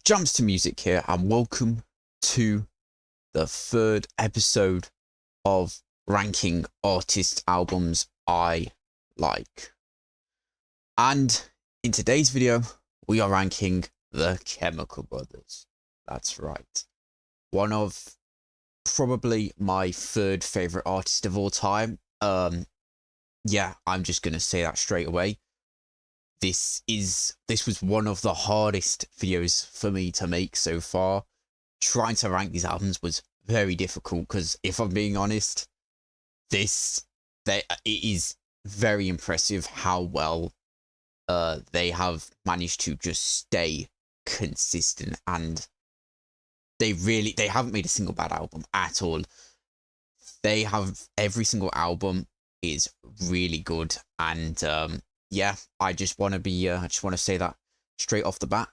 Jumps to music here, and welcome to the third episode of ranking artist albums I like. And in today's video, we are ranking the Chemical Brothers. That's right. One of probably my third favorite artist of all time. Yeah, I'm just gonna say that straight away. This was one of the hardest videos for me to make so far. Trying to rank these albums was very difficult because, if I'm being honest, it is very impressive how well they have managed to just stay consistent, and they haven't made a single bad album at all. They have every single album is really good, and yeah, I just want to say that straight off the bat,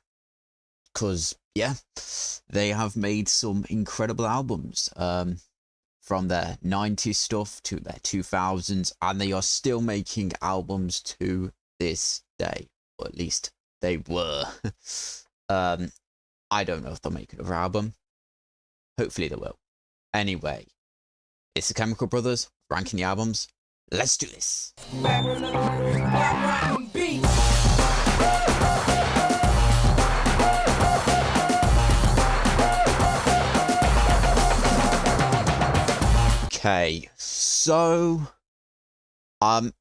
because yeah, they have made some incredible albums from their 90s stuff to their 2000s, and they are still making albums to this day, or at least they were. I don't know if they'll make another album. Hopefully they will. Anyway, it's the Chemical Brothers ranking the albums. Let's do this. Okay, so I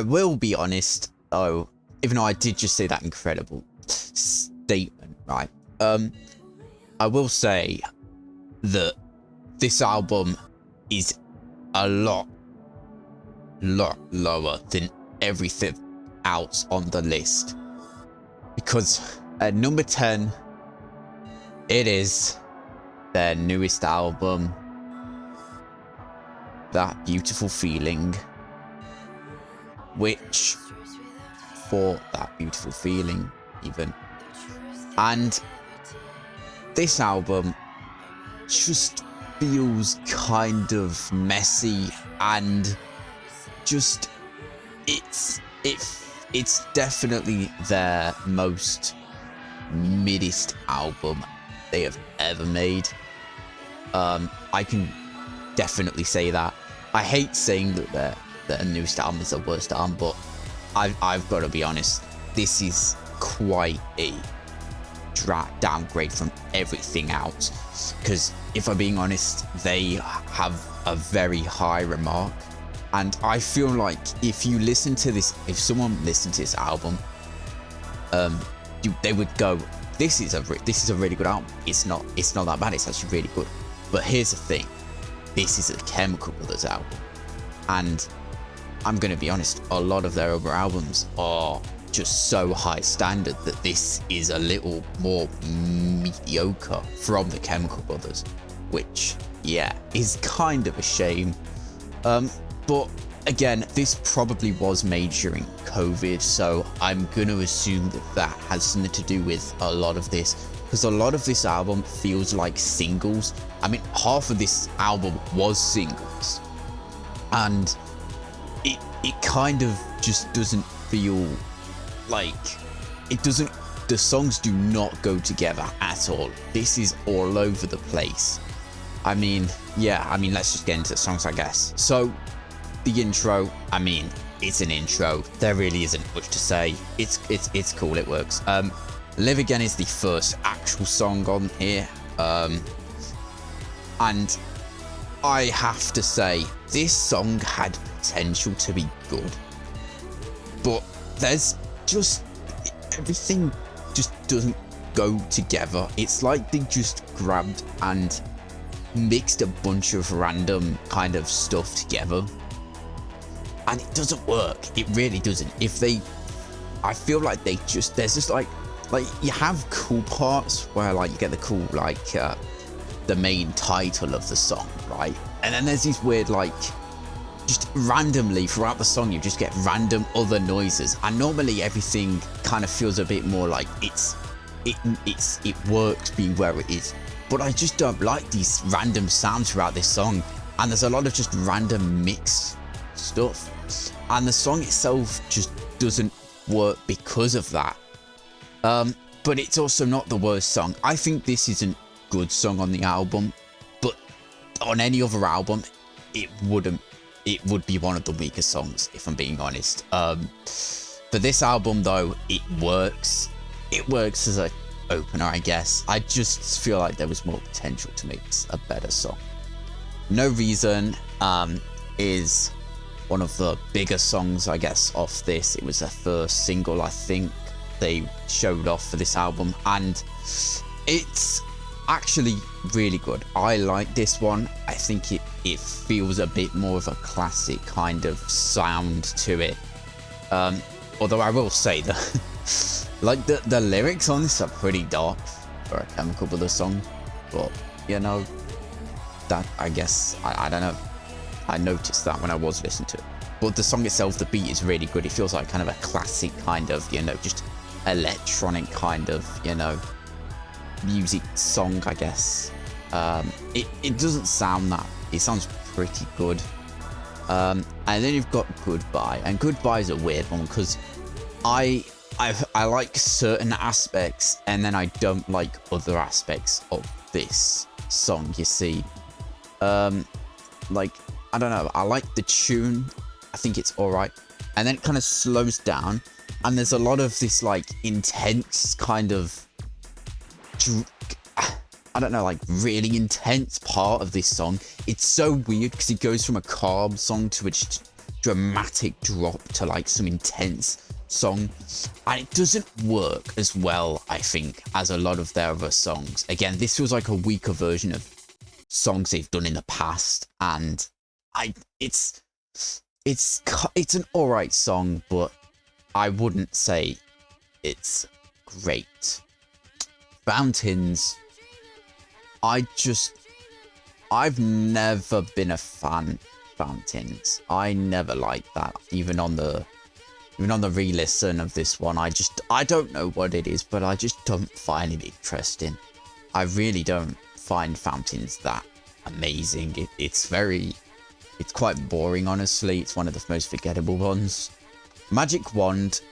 will be honest though, even though I did just say that incredible statement, right? I will say that this album is a lot lower than everything else on the list, because at number 10 it is their newest album, That Beautiful Feeling, which for that beautiful feeling even. And this album just feels kind of messy, and just it's definitely their most middest album they have ever made. I can definitely say that. I hate saying that their newest album is the worst album, but I've got to be honest, this is quite a downgrade from everything else, because if I'm being honest, they have a very high remark, and I feel like if someone listened to this album, they would go, this is a really good album. It's not that bad, it's actually really good. But here's the thing, this is a Chemical Brothers album, and I'm gonna be honest, a lot of their other albums are just so high standard that this is a little more mediocre from the Chemical Brothers, which, yeah, is kind of a shame. But again, this probably was made during COVID, so I'm gonna assume that has something to do with a lot of this, because a lot of this album feels like singles. I mean, half of this album was singles, and it kind of just doesn't feel like the songs do not go together at all. This is all over the place. I mean, let's just get into the songs, I guess. So the intro, I mean, it's an intro, there really isn't much to say. It's cool, it works. Live Again is the first actual song on here, and I have to say, this song had potential to be good, but there's just, everything just doesn't go together. It's like they just grabbed and mixed a bunch of random kind of stuff together, and it doesn't work. It really doesn't. I feel like there's just like you have cool parts where like you get the cool the main title of the song, right? And then there's these weird just randomly throughout the song you just get random other noises, and normally everything kind of feels a bit more like it works being where it is. But I just don't like these random sounds throughout this song, and there's a lot of just random mixed stuff, and the song itself just doesn't work because of that. But but it's also not the worst song. I think this isn't a good song on the album, but on any other album, it would be one of the weaker songs, if I'm being honest. For this album though, it works as a opener, I guess. I just feel like there was more potential to make this a better song. No Reason is one of the bigger songs, I guess, off this. It was their first single, I think, they showed off for this album, and it's actually really good. I like this one. I think it feels a bit more of a classic kind of sound to it. Although I will say that like the lyrics on this are pretty dark for a Chemical Brothers song, but you know, that I guess I don't know. I noticed that when I was listening to it. But the song itself, the beat is really good. It feels like kind of a classic kind of, you know, just electronic kind of, you know, music song, I guess. It doesn't sound that. It sounds pretty good. And then you've got Goodbye, and Goodbye is a weird one because I like certain aspects and then I don't like other aspects of this song, you see. Like, I don't know, I like the tune, I think it's alright, and then it kind of slows down and there's a lot of this like intense kind of, I don't know, like really intense part of this song. It's so weird because it goes from a calm song to a dramatic drop to like some intense song, and it doesn't work as well, I think, as a lot of their other songs. Again, this feels like a weaker version of songs they've done in the past, and it's an alright song, but I wouldn't say it's great. Fountains, I've never been a fan of Fountains. I never liked that. Even on the re-listen of this one, I don't know what it is, but I just don't find it interesting. I really don't find Fountains that amazing. It's quite boring, honestly. It's one of the most forgettable ones. Magic Wand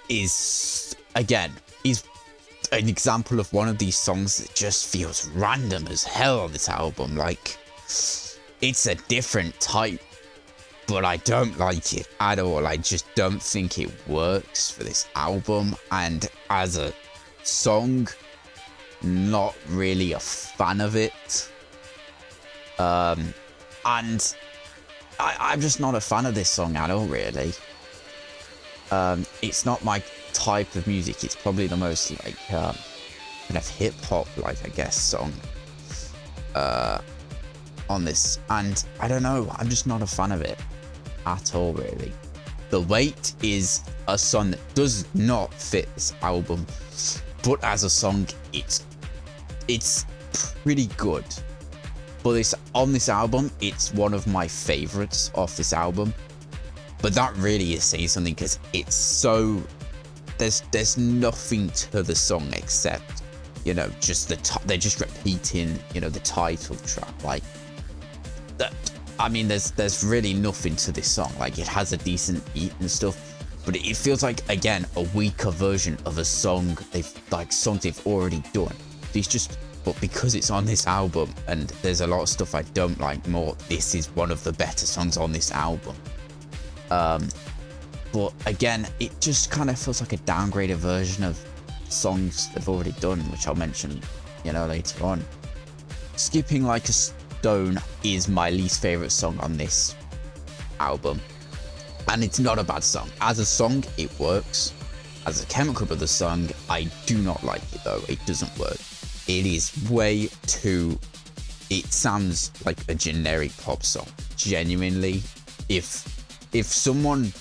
is an example of one of these songs that just feels random as hell on this album. Like, it's a different type, but I don't like it at all. I just don't think it works for this album, and as a song, not really a fan of it. And I'm just not a fan of this song at all, really. It's not my type of music. It's probably the most like kind of hip hop, like, I guess, song on this, and I don't know, I'm just not a fan of it at all, really. The Wait is a song that does not fit this album, but as a song, it's pretty good. But on this album, it's one of my favorites off this album. But that really is saying something, because it's so, there's nothing to the song except, you know, just they're just repeating, you know, the title track. Like that, I mean, there's really nothing to this song. Like, it has a decent beat and stuff, but it feels like, again, a weaker version of a song songs they've already done. But because it's on this album and there's a lot of stuff I don't like more, this is one of the better songs on this album. But again, it just kind of feels like a downgraded version of songs they've already done, which I'll mention, you know, later on. Skipping Like a Stone is my least favorite song on this album, and it's not a bad song. As a song, it works. As a Chemical Brothers song, I do not like it, though. It doesn't work. It is way too, it sounds like a generic pop song. Genuinely, if someone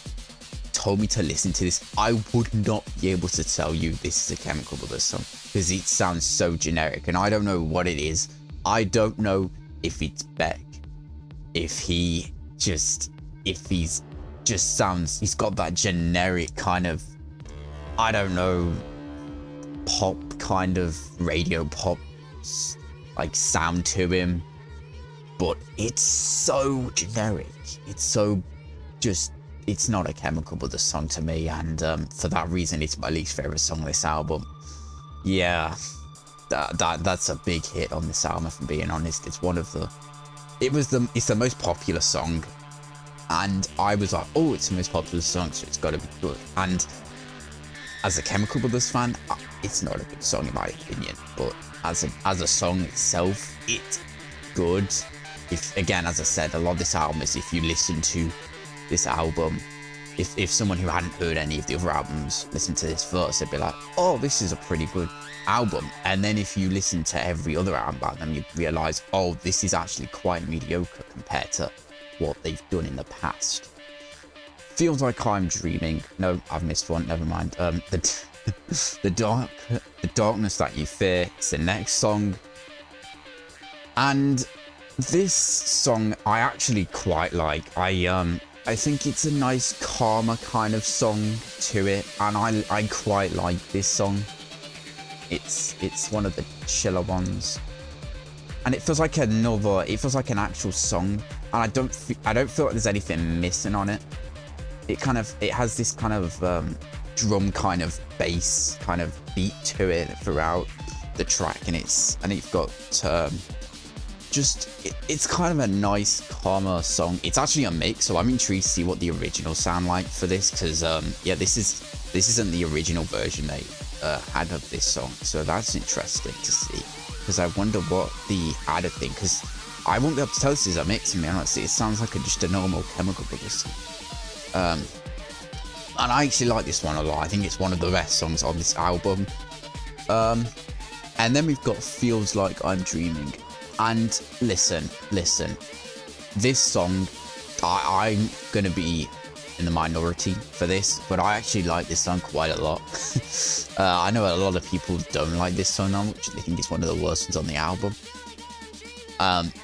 told me to listen to this, I would not be able to tell you this is a Chemical Brothers song, because it sounds so generic, and I don't know what it is. I don't know if it's Beck, if he's just sounds, he's got that generic kind of, I don't know, pop kind of radio pop like sound to him, but it's so generic. It's so just, it's not a Chemical Brothers song to me, and for that reason, it's my least favorite song on this album. Yeah, that's a big hit on this album, if I'm being honest. It's one of the... It's the most popular song. And I was like, oh, it's the most popular song, so it's got to be good. And as a Chemical Brothers fan, it's not a good song in my opinion. But as a song itself, it's good. If, again, as I said, a lot of this album is, if you listen to this album, if someone who hadn't heard any of the other albums listened to this verse, they'd be like, oh, this is a pretty good album. And then if you listen to every other album by them, you realise, oh, this is actually quite mediocre compared to what they've done in the past. Feels Like I'm Dreaming. No, I've missed one, never mind. The Darkness That You Fear is the next song. And this song I actually quite like. I think it's a nice, calmer kind of song to it, and I quite like this song. It's one of the chiller ones, and it feels like an actual song, and I don't feel like there's anything missing on it. It has this kind of drum kind of bass kind of beat to it throughout the track, and it's got it's kind of a nice, calmer song. It's actually a mix, so I'm intrigued to see what the original sound like for this, because yeah, this isn't the original version they had of this song, so that's interesting to see, because I wonder what the added thing, because I won't be able to tell this is a mix, and honestly, it sounds like just a normal Chemical Brothers song. And I actually like this one a lot. I think it's one of the best songs on this album. And then we've got Feels Like I'm Dreaming. And listen, this song, I'm going to be in the minority for this, but I actually like this song quite a lot. I know a lot of people don't like this song that much. They think it's one of the worst ones on the album.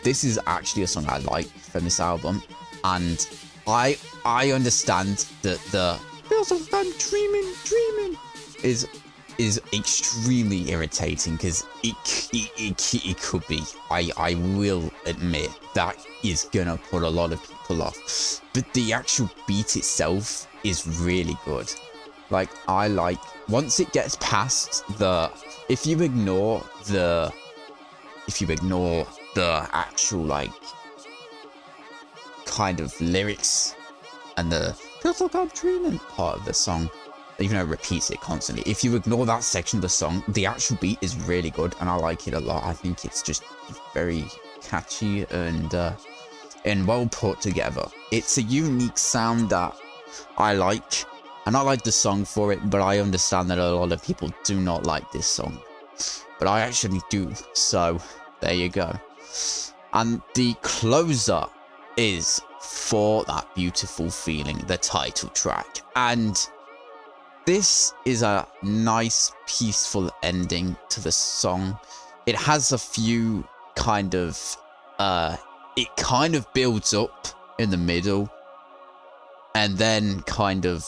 This is actually a song I like from this album, and I understand that the Feels Like I'm Dreaming is extremely irritating, because it could be. I will admit that is gonna put a lot of people off, but the actual beat itself is really good. Like, once it gets past if you ignore the actual like kind of lyrics and the Feels Like I'm Dreaming part of the song, even though it repeats it constantly, if you ignore that section of the song, the actual beat is really good, and I like it a lot. I think it's just very catchy and well put together. It's a unique sound that I like, and I like the song for it, but I understand that a lot of people do not like this song. But I actually do, so there you go. And the closer is For That Beautiful Feeling, the title track. And this is a nice, peaceful ending to the song. It has a few kind of, it kind of builds up in the middle, and then kind of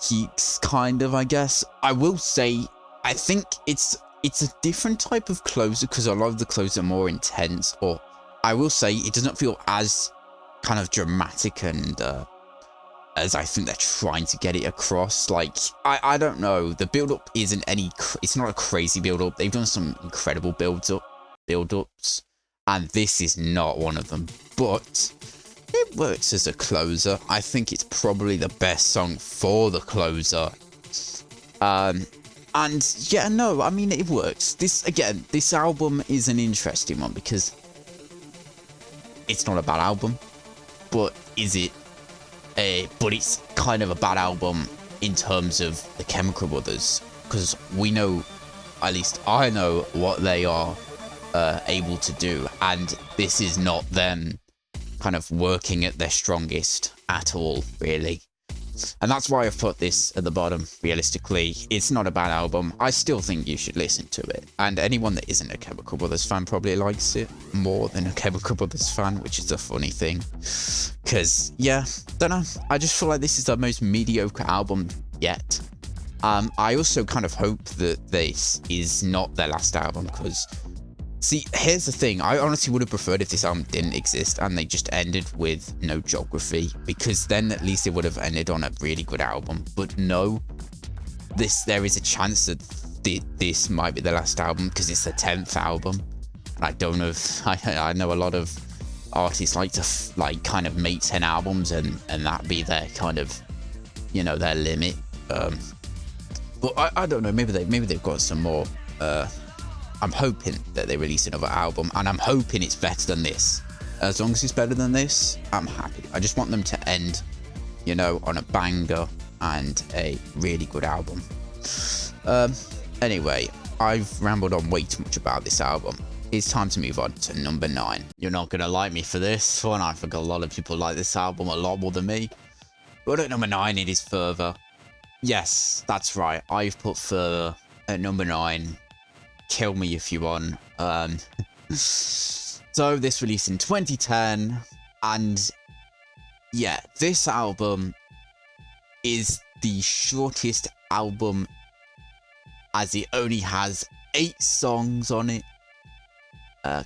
peaks, kind of, I guess. I will say, I think it's a different type of closer, because a lot of the closers are more intense, or I will say it doesn't feel as kind of dramatic and as I think they're trying to get it across. Like, I don't know, the build-up isn't it's not a crazy build-up. They've done some incredible build-ups, and this is not one of them, but it works as a closer. I think it's probably the best song for the closer. And yeah, no, I mean, it works. This album is an interesting one, because it's not a bad album, but but it's kind of a bad album in terms of the Chemical Brothers, because we know, at least I know, what they are able to do, and this is not them kind of working at their strongest at all, really. And that's why I've put this at the bottom. Realistically, it's not a bad album. I still think you should listen to it. And anyone that isn't a Chemical Brothers fan probably likes it more than a Chemical Brothers fan, which is a funny thing. Because, yeah, don't know. I just feel like this is the most mediocre album yet. I also kind of hope that this is not their last album, because... See, here's the thing. I honestly would have preferred if this album didn't exist and they just ended with No Geography, because then at least it would have ended on a really good album. But no, there is a chance that this might be the last album because it's the 10th album. And I don't know if I know a lot of artists like to kind of make 10 albums and that be their kind of, you know, their limit. But I don't know, maybe they've got some more. I'm hoping that they release another album, and I'm hoping it's better than this. As long as it's better than this, I'm happy. I just want them to end, you know, on a banger and a really good album. Anyway, I've rambled on way too much about this album. It's time to move on to number 9. You're not gonna like me for this one. I think a lot of people like this album a lot more than me. But at number 9, it is Further. Yes, that's right. I've put Further at number 9. Kill me if you want. So this released in 2010, and yeah, this album is the shortest album as it only has 8 songs on it.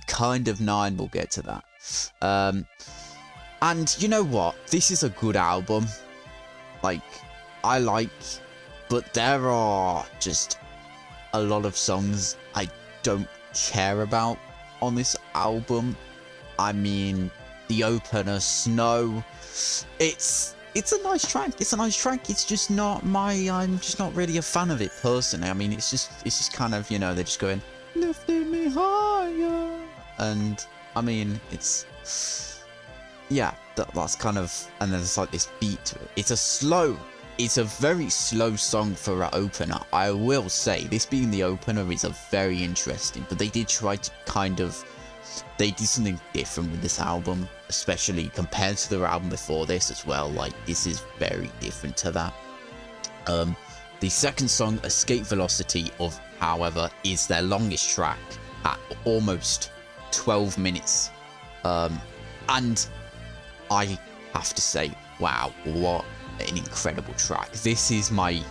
Kind of 9, we'll get to that. And you know what? This is a good album. Like, but there are just a lot of songs I don't care about on this album. I mean, the opener, Snow, it's a nice track. It's just not I'm just not really a fan of it personally. I mean, it's just kind of, you know, they're just going, lifting me higher. And I mean, yeah, that's kind of, and then there's like this beat to it. It's a very slow song for an opener. I will say, this being the opener is a very interesting, but they did try to they did something different with this album, especially compared to their album before this as well. Like, this is very different to that. The second song, Escape Velocity, however, is their longest track at almost 12 minutes. And I have to say, wow, what an incredible track. This is my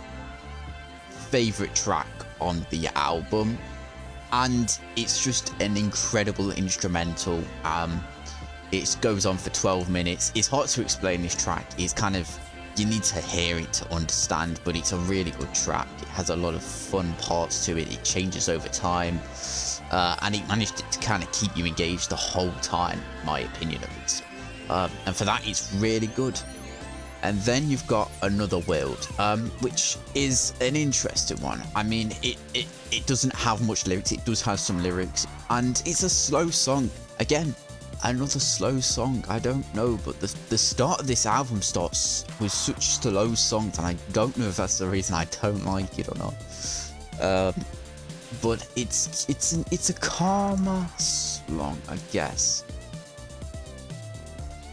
favorite track on the album, and it's just an incredible instrumental. It goes on for 12 minutes. It's hard to explain this track. It's kind of, you need to hear it to understand, but it's a really good track. It has a lot of fun parts to it. It changes over time, and it managed to kind of keep you engaged the whole time, my opinion of it. And for that, it's really good. And then you've got Another World, which is an interesting one. I mean, it doesn't have much lyrics. It does have some lyrics, and it's a slow song. Again, another slow song. I don't know, but the start of this album starts with such slow songs, and I don't know if that's the reason I don't like it or not. But it's a calmer song, I guess.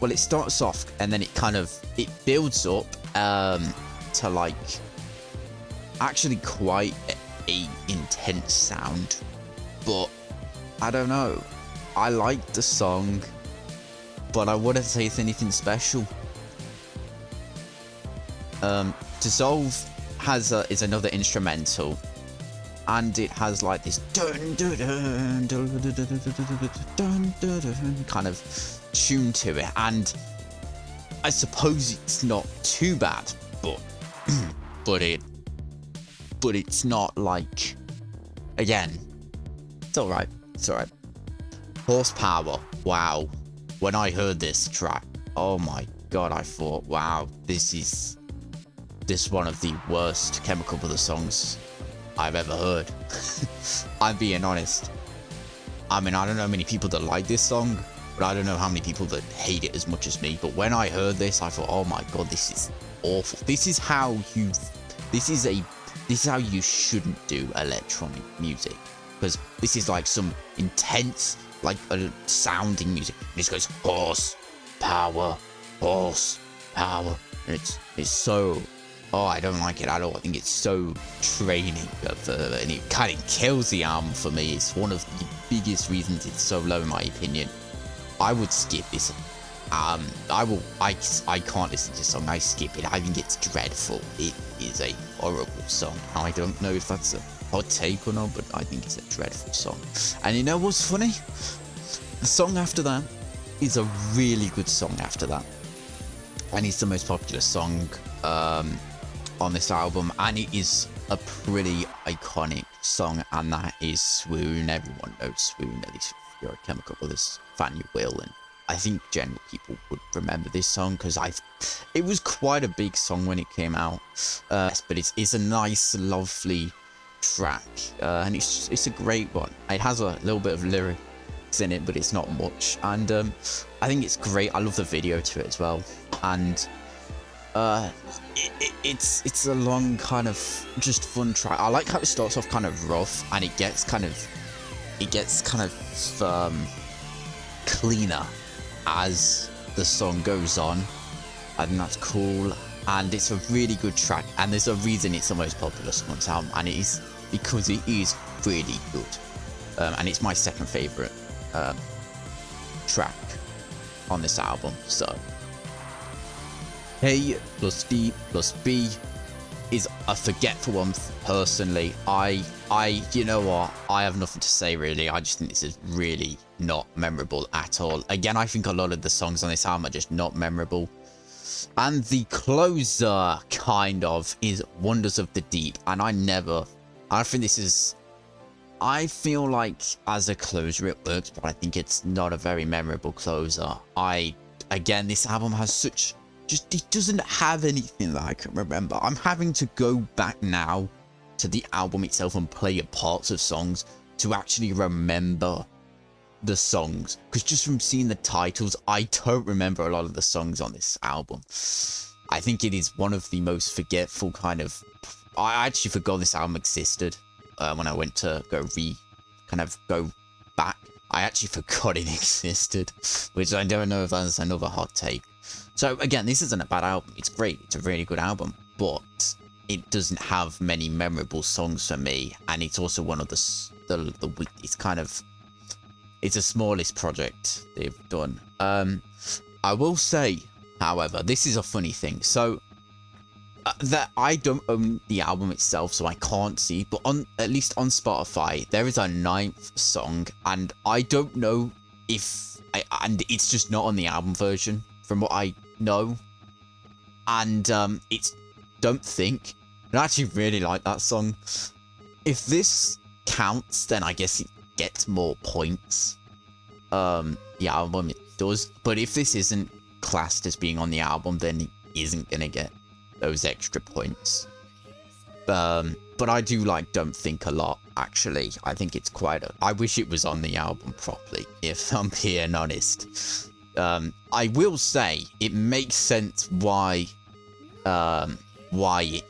Well, it starts off and then it builds up to like actually quite a intense sound, but I don't know. I like the song, but I wouldn't say it's anything special. Dissolve is another instrumental, and it has like this dun dun dun dun dun dun dun kind of tune to it, and I suppose it's not too bad, but it's not like, again, it's all right. Horsepower, wow. When I heard this track, oh my god, I thought, wow, this is one of the worst Chemical Brothers songs I've ever heard. I'm being honest. I mean, I don't know many people that like this song, but I don't know how many people that hate it as much as me. But when I heard this, I thought, oh my god, this is awful. This is how you shouldn't do electronic music, because this is like some intense, like a sounding music. This goes horse power, and it's so, oh, I don't like it at all. I think it's so training, and it kind of kills the album for me. It's one of the biggest reasons it's so low in my opinion. I would skip this. I can't listen to this song. I skip it. I think it's dreadful. It is a horrible song. I don't know if that's a hot take or not, but I think it's a dreadful song. And you know what's funny? The song after that is a really good song after that, and it's the most popular song on this album, and it is a pretty iconic song, and that is Swoon. Everyone knows Swoon, at least if you're a Chemical Brothers fan, you will. And I think general people would remember this song because it was quite a big song when it came out. But it's a nice, lovely track, and it's a great one. It has a little bit of lyrics in it, but it's not much. And I think it's great. I love the video to it as well. And it's a long kind of just fun track. I like how it starts off kind of rough and it gets kind of cleaner as the song goes on. I think that's cool, and it's a really good track, and there's a reason it's the most popular song on this album, and it is because it is really good, and it's my second favorite track on this album. So A plus D plus B is a forgetful one personally. You know what? I have nothing to say really. I just think this is really not memorable at all. Again, I think a lot of the songs on this album are just not memorable. And the closer kind of is Wonders of the Deep. And I think this is, I feel like as a closer it works, but I think it's not a very memorable closer. Again, this album has such, it doesn't have anything that I can remember. I'm having to go back now to the album itself and play parts of songs to actually remember the songs, because just from seeing the titles, I don't remember a lot of the songs on this album. I think it is one of the most forgetful kind of, I actually forgot this album existed when I went to go back. I actually forgot it existed, which I don't know if that's another hot take. So again, this isn't a bad album. It's great. It's a really good album, but it doesn't have many memorable songs for me, and it's also one of it's the smallest project they've done. I will say, however, this is a funny thing. So that I don't own the album itself, so I can't see, but at least on Spotify there is a 9th song, and I don't know and it's just not on the album version from what I know. And it's Don't Think. I actually really like that song. If this counts, then I guess it gets more points. The album, it does. But if this isn't classed as being on the album, then it isn't gonna get those extra points. But I do like Don't Think a lot, actually. I think it's I wish it was on the album properly, if I'm being honest. I will say it makes sense why it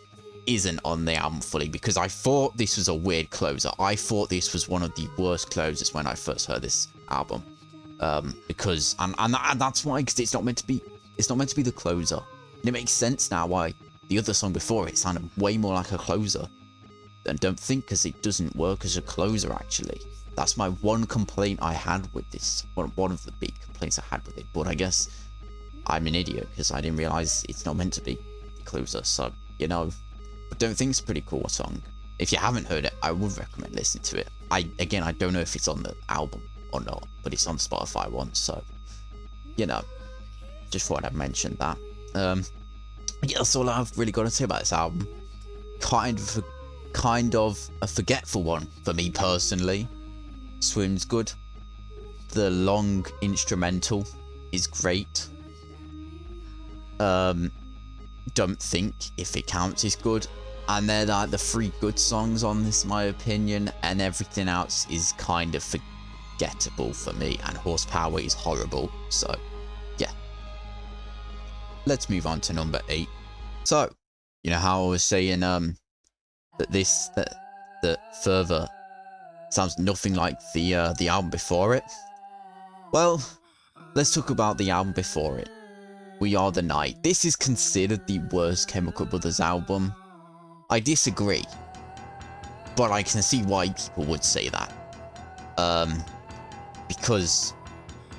isn't on the album fully, because I thought this was a weird closer. I thought this was one of the worst closers when I first heard this album, because that's why, because it's not meant to be the closer, and it makes sense now why the other song before it sounded way more like a closer than Don't Think, because it doesn't work as a closer. Actually, that's my one complaint I had with this, one of the big complaints I had with it. But I guess I'm an idiot because I didn't realize it's not meant to be the closer. So, you know, but Don't Think is a pretty cool song. If you haven't heard it, I would recommend listening to it. I don't know if it's on the album or not, but it's on Spotify once, so, you know, just thought I'd mention that. Yeah, that's all I've really got to say about this album. Kind of a forgetful one for me personally. Swoon's good. The long instrumental is great. Don't Think, if it counts, is good. And they're like the 3 good songs on this, in my opinion, and everything else is kind of forgettable for me, and Horsepower is horrible. So yeah, let's move on to number 8. So, you know how I was saying that Further sounds nothing like the album before it? Well, let's talk about the album before it. We Are the Night. This is considered the worst Chemical Brothers album. I disagree, but I can see why people would say that. Because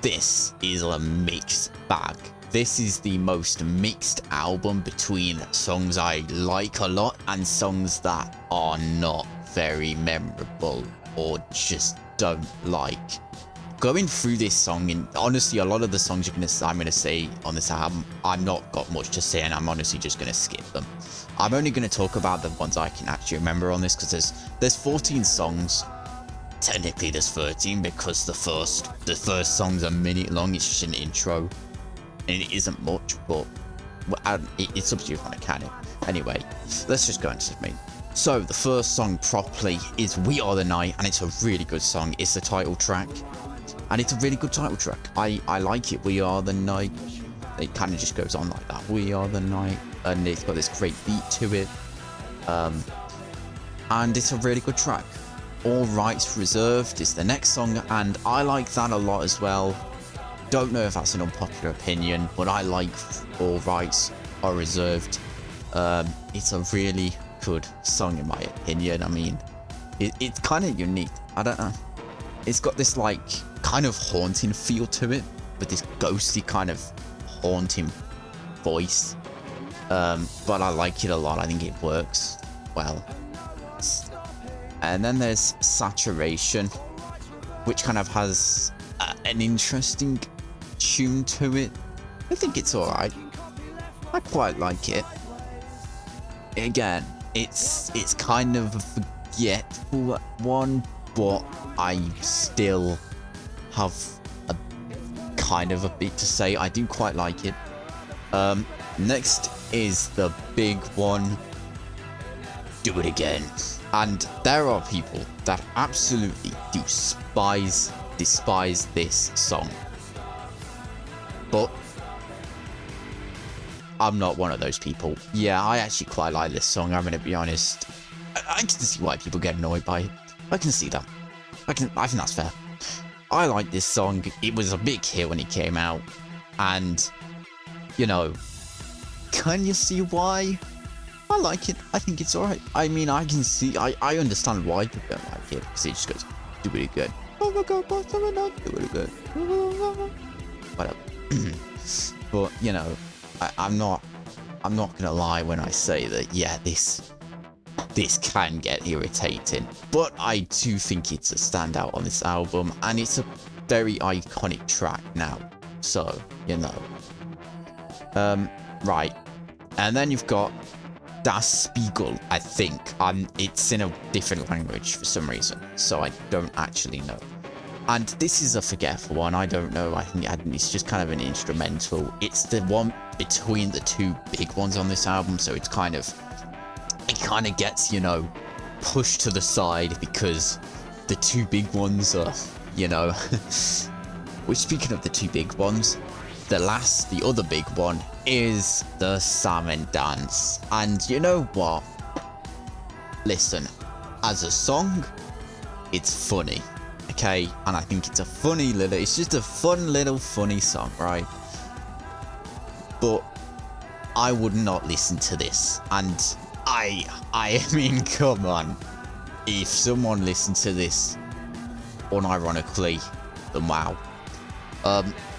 this is a mixed bag. This is the most mixed album between songs I like a lot and songs that are not very memorable or just don't like. Going through this song, and honestly, a lot of the songs I'm gonna say on this album, I've not got much to say, and I'm honestly just gonna skip them. I'm only going to talk about the ones I can actually remember on this, because there's 14 songs. Technically there's 13 because the first song's a minute long. It's just an intro and it isn't much, but it's up to you if you want to count it. Anyway, let's just go into the main. So the first song properly is We Are the Night, and it's a really good song. It's the title track, and it's a really good title track. I like it. We Are the Night. It kind of just goes on like that. We are the night, and it's got this great beat to it. And it's a really good track. All Rights Reserved is the next song, and I like that a lot as well. Don't know if that's an unpopular opinion, but I like All Rights Are Reserved. It's a really good song in my opinion. I mean, it's kind of unique. I don't know. It's got this like kind of haunting feel to it, with this ghostly kind of haunting voice. But I like it a lot. I think it works well. And then there's Saturation, which kind of has an interesting tune to it. I think it's alright. I quite like it. Again, it's kind of a forgetful one, but I still have a kind of a bit to say. I do quite like it. Next is the big one, Do It Again. And there are people that absolutely despise this song. But I'm not one of those people. Yeah, I actually quite like this song, I'm going to be honest. I can see why people get annoyed by it. I can see that. I think that's fair. I like this song. It was a big hit when it came out. And, you know, can you see why? I like it. I think it's alright. I mean, I can see, I understand why people don't like it, because it just goes, do it again. Oh my god, what's going on? Do it again. Whatever. But, you know, I'm not gonna lie when I say that, yeah, this can get irritating. But I do think it's a standout on this album, and it's a very iconic track now. So, you know. Right. And then you've got Das Spiegel, I think. It's in a different language for some reason, so I don't actually know. And this is a forgetful one. I don't know. I think it's just kind of an instrumental. It's the one between the two big ones on this album, so it kind of gets, you know, pushed to the side because the two big ones are, you know. Which, speaking of the two big ones, the other big one is the Salmon Dance. And you know what? Listen, as a song, it's funny, okay? And I think it's just a fun little funny song, right? But I would not listen to this. And I mean, come on. If someone listened to this unironically, then wow.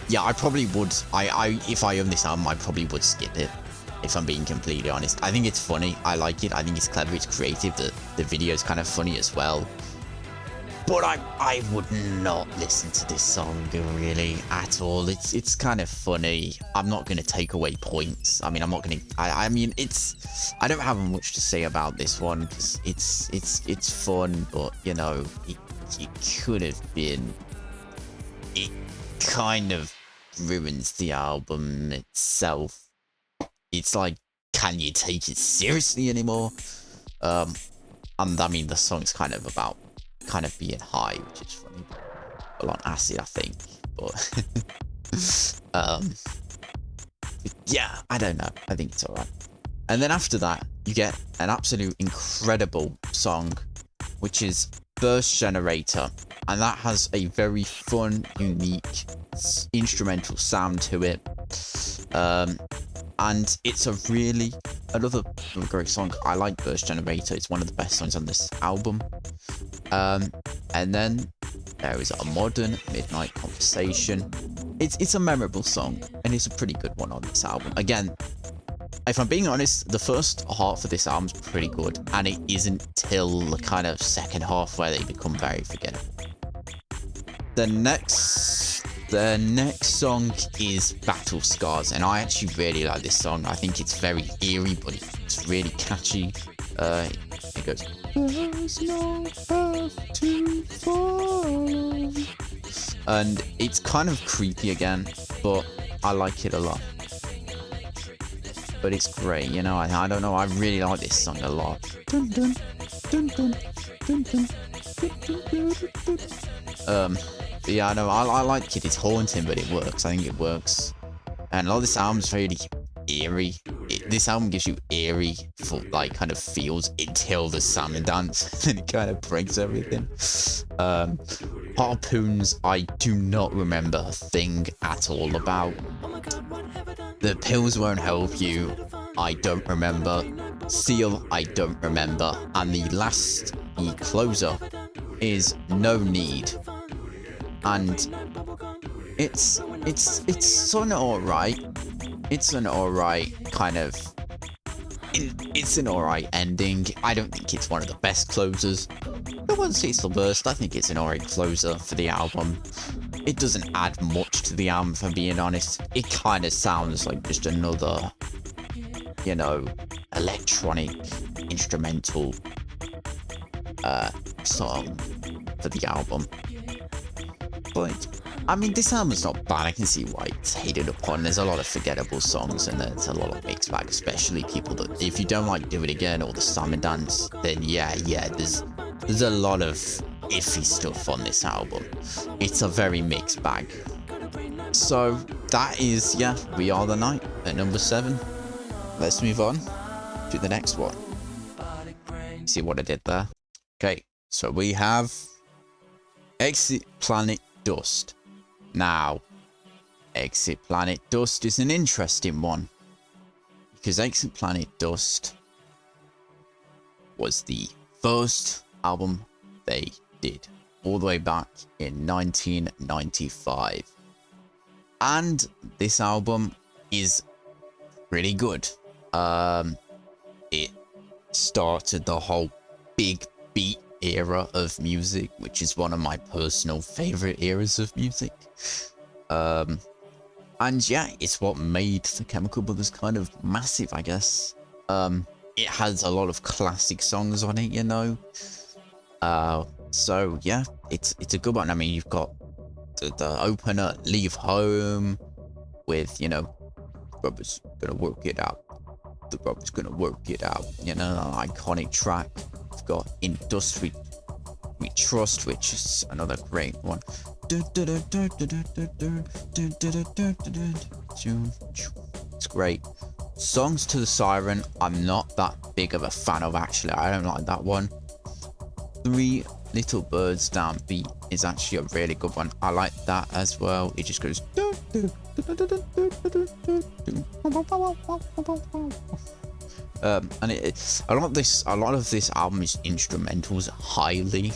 Yeah, I probably would. If I own this album, I probably would skip it, if I'm being completely honest. I think it's funny. I like it. I think it's clever. It's creative. The video's kind of funny as well. But I would not listen to this song really at all. It's kind of funny. I'm not going to take away points. I mean, I'm not going to. I mean, I don't have much to say about this one because it's fun, but you know, it could have been. It kind of ruins the album itself. It's like, can you take it seriously anymore? And I mean, the song's kind of about kind of being high, which is funny. A lot on acid, I think. But yeah, I don't know. I think it's alright. And then after that, you get an absolute incredible song, which is Burst Generator. And that has a very fun, unique instrumental sound to it. And it's another great song. I like Burst Generator. It's one of the best songs on this album. And then there is A Modern Midnight Conversation. It's a memorable song, and it's a pretty good one on this album. Again, if I'm being honest, the first half of this album's pretty good, and it isn't till the kind of second half where they become very forgettable. The next song is Battle Scars, and I actually really like this song. I think it's very eerie, but it It's really catchy. It goes, "There's no path to follow." And it's kind of creepy again, but I like it a lot. But it's great, you know. I don't know. I really like this song a lot. Dun, dun, dun, dun, dun, dun, dun, dun, dun. Yeah, I know. I like it. It's haunting, but it works. I think it works. And a lot of this album's really eerie. This album gives you eerie, like, kind of feels until the salmon dance, and it kind of breaks everything. Harpoons, I do not remember a thing at all about. The pills won't help you, I don't remember. Seal, I don't remember. And the last closer is No Need. And it's sort of alright. It's an alright kind of... It's an alright ending. I don't think it's one of the best closers. I wouldn't say it's the worst. I think it's an alright closer for the album. It doesn't add much to the album, if I'm being honest. It kind of sounds like just another, you know, electronic, instrumental song for the album. But, I mean, this album's not bad. I can see why it's hated upon. There's a lot of forgettable songs, and there's a lot of mixed bag, especially people that, if you don't like Do It Again or the Salmon Dance, then yeah, there's a lot of iffy stuff on this album. It's a very mixed bag. So that is, yeah, We Are the Night at number 7. Let's move on to the next one. See what I did there? Okay, so we have Exit Planet Dust. Now, Exit Planet Dust is an interesting one, because Exit Planet Dust was the first album they did, all the way back in 1995. And this album is really good. It started the whole big beat era of music, which is one of my personal favorite eras of music. And yeah, it's what made the Chemical Brothers kind of massive, I guess. It has a lot of classic songs on it, you know. So yeah, it's a good one. I mean, you've got the opener, Leave Home, with, you know, Brother's gonna work it out. The Brother's gonna work it out. You know, an iconic track. You've got In Dust We Trust, which is another great one. It's great. Songs to the Siren, I'm not that big of a fan of, actually. I don't like that one. Three Little Birds Downbeat is actually a really good one. I like that as well. It just goes. And a lot of this album is instrumentals highly.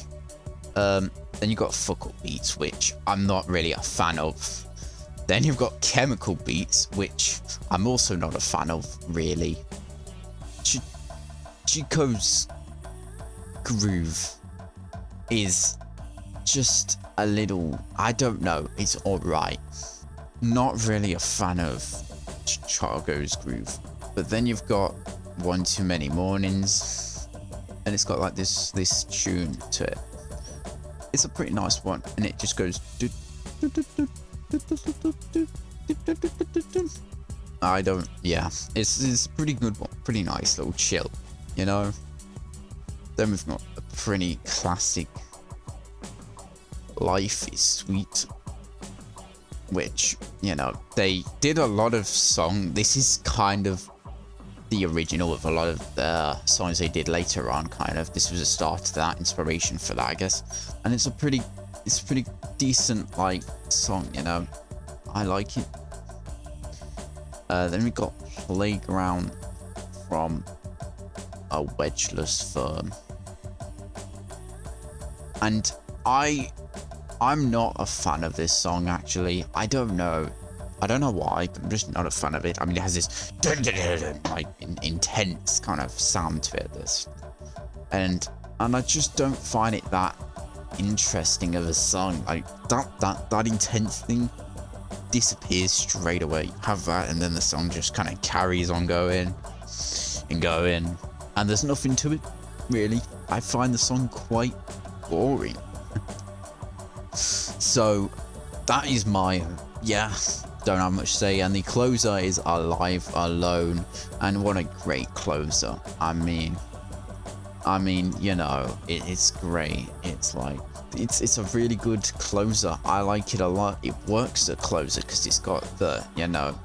Then you've got Fuck Up Beats, which I'm not really a fan of. Then you've got Chemical Beats, which I'm also not a fan of, really. Chico's groove is just a little, I don't know, it's alright. Not really a fan of Chicago's groove. But then you've got One Too Many Mornings, and it's got like this tune to it. It's a pretty nice one, and it just goes. I don't, yeah, it's a pretty good one, pretty nice little chill, you know. Then we've got a pretty classic Life Is Sweet, which, you know, they did a lot of this is kind of the original of a lot of the songs they did later on, kind of. This was a start to that, inspiration for that, I guess. And it's a pretty decent, like, song, you know. I like it. Then we got Playground from A Wedgeless Firm. And I'm not a fan of this song, actually. I don't know why, but I'm just not a fan of it. I mean, it has this like intense kind of sound to it, and I just don't find it that interesting of a song. Like that intense thing disappears straight away. You have that, and then the song just kind of carries on going. and go in, and there's nothing to it, really. I find the song quite boring. So that is my, don't have much to say. And the closer is Alive Alone, and what a great closer. I mean, you know, it's great. It's like, it's a really good closer. I like it a lot. It works the closer because it's got the, you know,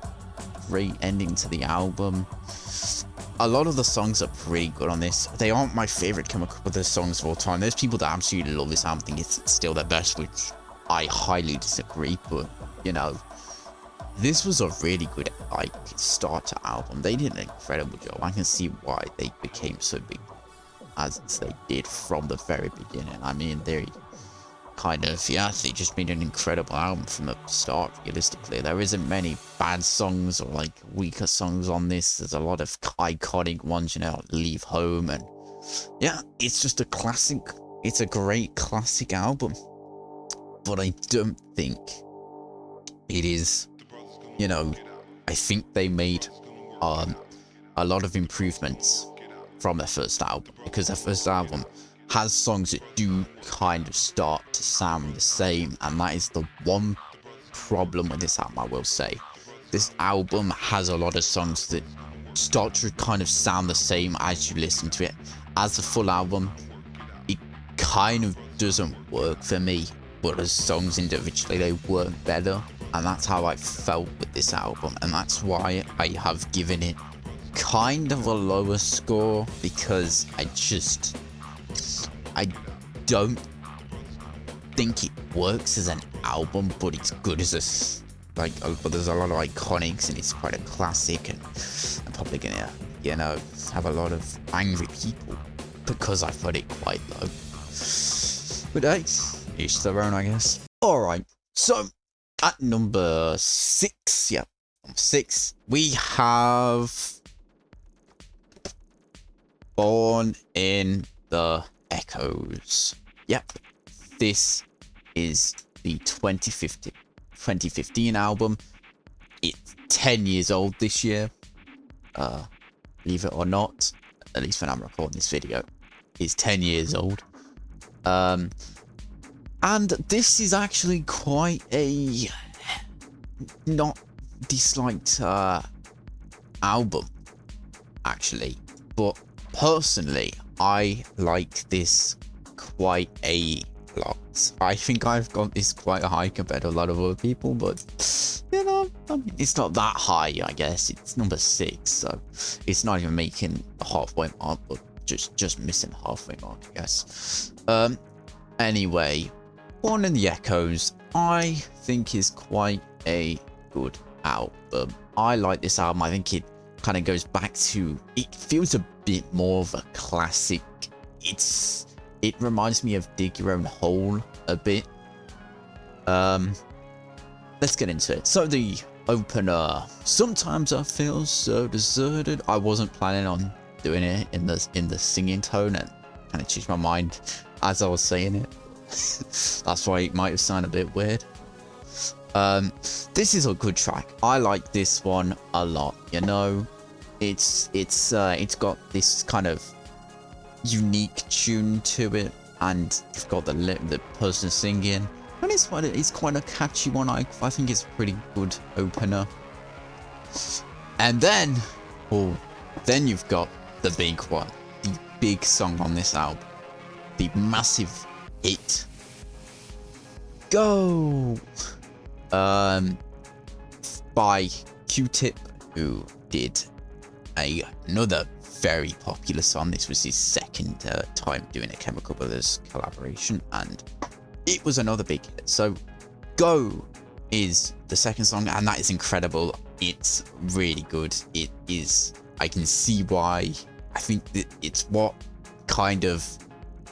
great ending to the album. A lot of the songs are pretty good on this. They aren't my favorite Chemical Brothers songs of all time. There's people that absolutely love this album, think it's still their best, which I highly disagree. But, you know, this was a really good, like, starter album. They did an incredible job. I can see why they became so big as they did from the very beginning. I mean, they kind of, they just made an incredible album from the start. Realistically, there isn't many bad songs or like weaker songs on this. There's a lot of iconic ones, you know, like Leave Home, and yeah, it's just a classic. It's a great classic album, but I don't think it is, you know, I think they made a lot of improvements from their first album, because their first album has songs that do kind of start to sound the same, and that is the one problem with this album, I will say. This album has a lot of songs that start to kind of sound the same as you listen to it. As a full album, it kind of doesn't work for me, but as songs individually, they work better, and that's how I felt with this album, and that's why I have given it kind of a lower score, because I don't think it works as an album, but it's good as but there's a lot of iconics, and it's quite a classic, and I'm probably gonna, you know, have a lot of angry people because I put it quite low. But hey, each their own, I guess. Alright, so at number 6, number 6, we have Born in the Echoes. Yep, this is the 2015 album. It's 10 years old this year. Believe it or not, at least when I'm recording this video, it's 10 years old. And this is actually quite a not disliked album, actually. But personally, I like this quite a lot. I think I've got this quite high compared to a lot of other people, but you know, I mean, it's not that high, I guess. It's number 6, so it's not even making the halfway mark, but just missing halfway mark, I guess. Anyway, Born in the Echoes, I think is quite a good album. I like this album. I think it kind of goes back to, it feels a bit more of a classic. It reminds me of Dig Your Own Hole a bit. Let's get into it. So the opener, sometimes I feel so deserted. I wasn't planning on doing it in the singing tone, and kind of changed my mind as I was saying it. That's why it might have sounded a bit weird. This is a good track. I like this one a lot. You know, it's got this kind of unique tune to it, and you've got the person singing, and it's quite a catchy one. I think it's a pretty good opener. And then you've got the big one, the big song on this album, the massive hit, Go, by Q-Tip, who did another very popular song. This was his second time doing a Chemical Brothers collaboration, and it was another big hit. So Go is the second song, and that is incredible. It's really good. It is, I can see why. I think that it's what kind of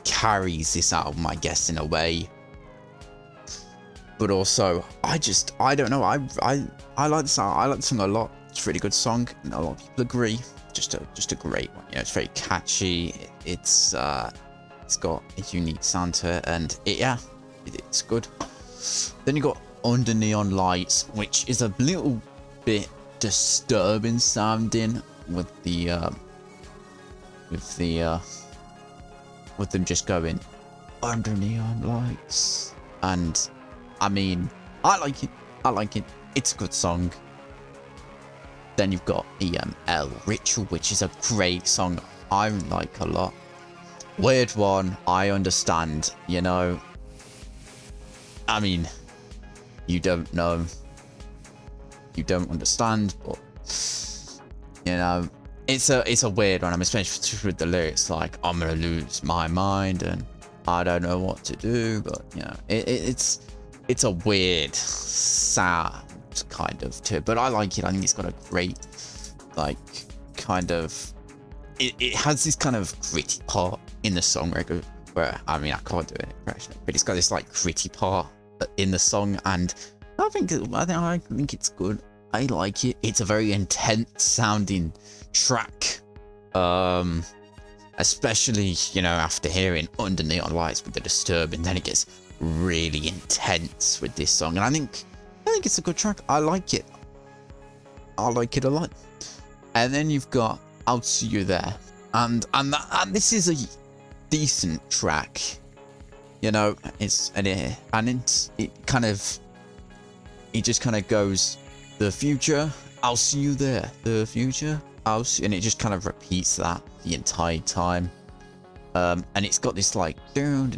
carries this album, I guess, in a way. But also, I don't know, I like this album. I like the song a lot. It's a really good song, and a lot of people agree. Just a great one. You know, it's very catchy. It's got a unique sound to it, and it's good. Then you got Under Neon Lights, which is a little bit disturbing sounding with the with the with them just going under neon lights. And I mean, I like it. I like it. It's a good song. Then you've got EML Ritual, which is a great song I like a lot. Weird one, I understand, you know. I mean, you don't know. You don't understand, but you know, it's a weird one. I'm especially with the lyrics like I'm gonna lose my mind and I don't know what to do, but you know, it's a weird sound kind of too. But I like it. I think it's got a great like kind of it has this kind of gritty part in the song where I mean I can't do an impression, but it's got this like gritty part in the song, and I think it's good. I like it. It's a very intense sounding track, especially, you know, after hearing Under Neon Lights with the Disturbing, then it gets really intense with this song, and I think it's a good track. I like it. I like it a lot. And then you've got I'll See You There, and this is a decent track, you know. It just kind of goes, the future, I'll see you there. The future, and it just kind of repeats that the entire time. And it's got this like kind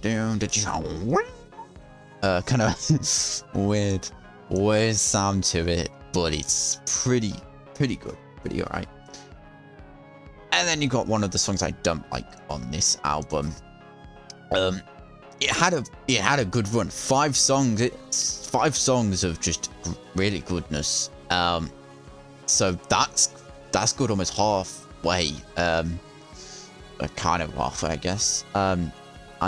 of weird sound to it, but it's pretty good, pretty alright. And then you got one of the songs I don't like on this album. It had a good run. 5 songs. It's 5 songs of just really goodness. So that's good, almost halfway. Kind of halfway, I guess. And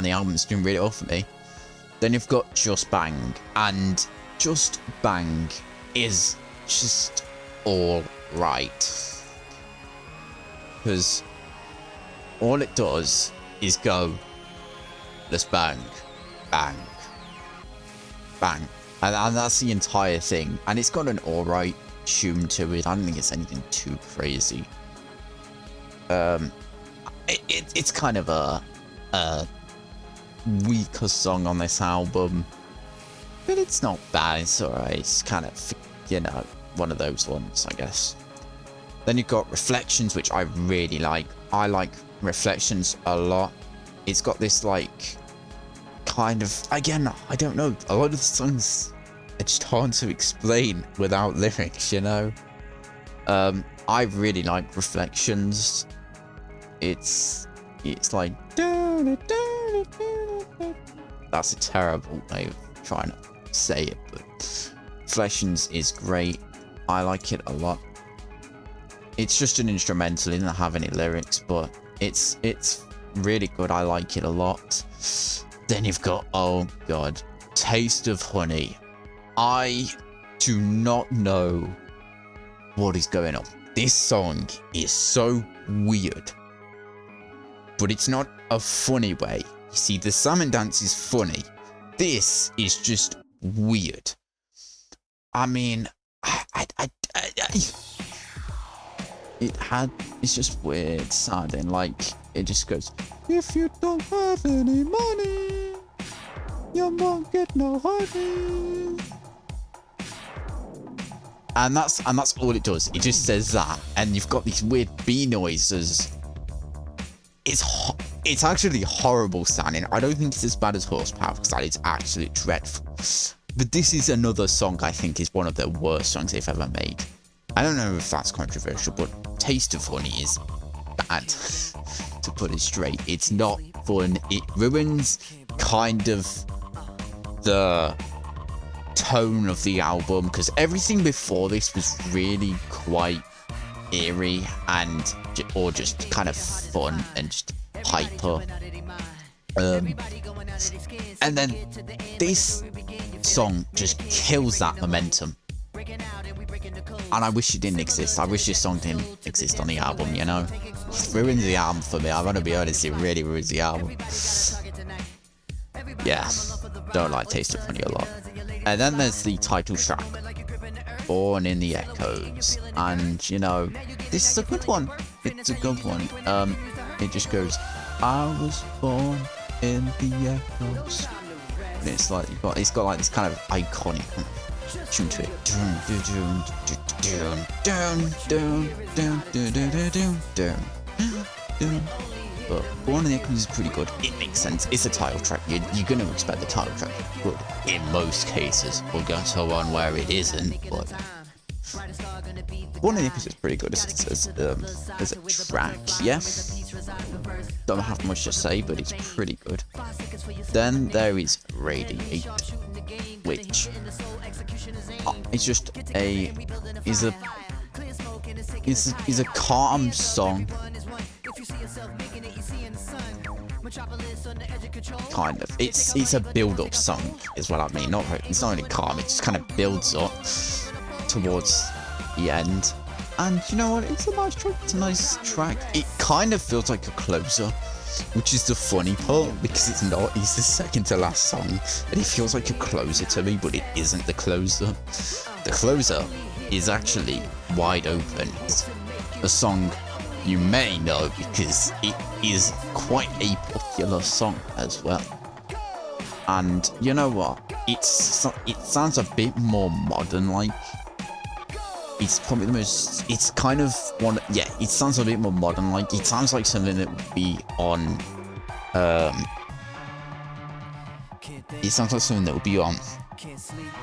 the album's doing really well for me. Then you've got Just Bang, and Just Bang is just all right. Because all it does is go, let's bang, bang, bang. And that's the entire thing. And it's got an alright tune to it. I don't think it's anything too crazy. It's kind of a weaker song on this album. But it's not bad, it's alright. It's kind of, you know, one of those ones, I guess. Then you've got Reflections, which I really like. I like Reflections a lot. It's got this like kind of, again, I don't know, a lot of the songs are just hard to explain without lyrics, you know. I really like Reflections. It's like that's a terrible way of trying to say it, but Reflections is great. I like it a lot. It's just an instrumental, it doesn't have any lyrics, but it's really good. I like it a lot. Then you've got, oh god, Taste of Honey. I do not know what is going on. This song is so weird, but it's not a funny way. You see, the salmon dance is funny. This is just weird. I mean, it's just weird sounding. Like, it just goes, if you don't have any money, you won't get no honey. And that's all it does. It just says that, and you've got these weird bee noises. It's actually horrible sounding. I don't think it's as bad as Horsepower, because that is absolutely dreadful. But this is another song I think is one of the worst songs they've ever made. I don't know if that's controversial, but Taste of Honey is bad, to put it straight. It's not fun. It ruins kind of the tone of the album, because everything before this was really quite eerie and or just kind of fun and just hyper. And then this song just kills that momentum. And I wish it didn't exist. I wish this song didn't exist on the album, you know? It ruins the album for me. I'm gonna be honest, it really ruins the album. Yeah, don't like Taste of Honey a lot. And then there's the title track, Born in the Echoes. And, you know, this is a good one. It's a good one. it just goes, I was born in the echoes. And it's like, it's got like this kind of iconic tune to it. But Born in the Echoes is pretty good. It makes sense. It's a title track. You're going to expect the title track to be good in most cases. We'll go to one where it isn't, but Born in the Echoes is pretty good as a track, yeah. Don't have much to say, but it's pretty good. Then there is Radiate, which it's just is a calm song. Kind of. It's a build-up song, is what I mean. It's not really calm. It just kind of builds up towards the end. And you know what? It's a nice track. It's a nice track. It kind of feels like a closer, which is the funny part, because it's not. It's the second to last song, and it feels like a closer to me, but it isn't the closer. The closer is actually Wide Open. It's a song you may know because it is quite a popular song as well. And you know what? It sounds a bit more modern, like. It's probably the most, it's kind of one, yeah, it sounds a bit more modern, like, it sounds like something that would be on, it sounds like something that would be on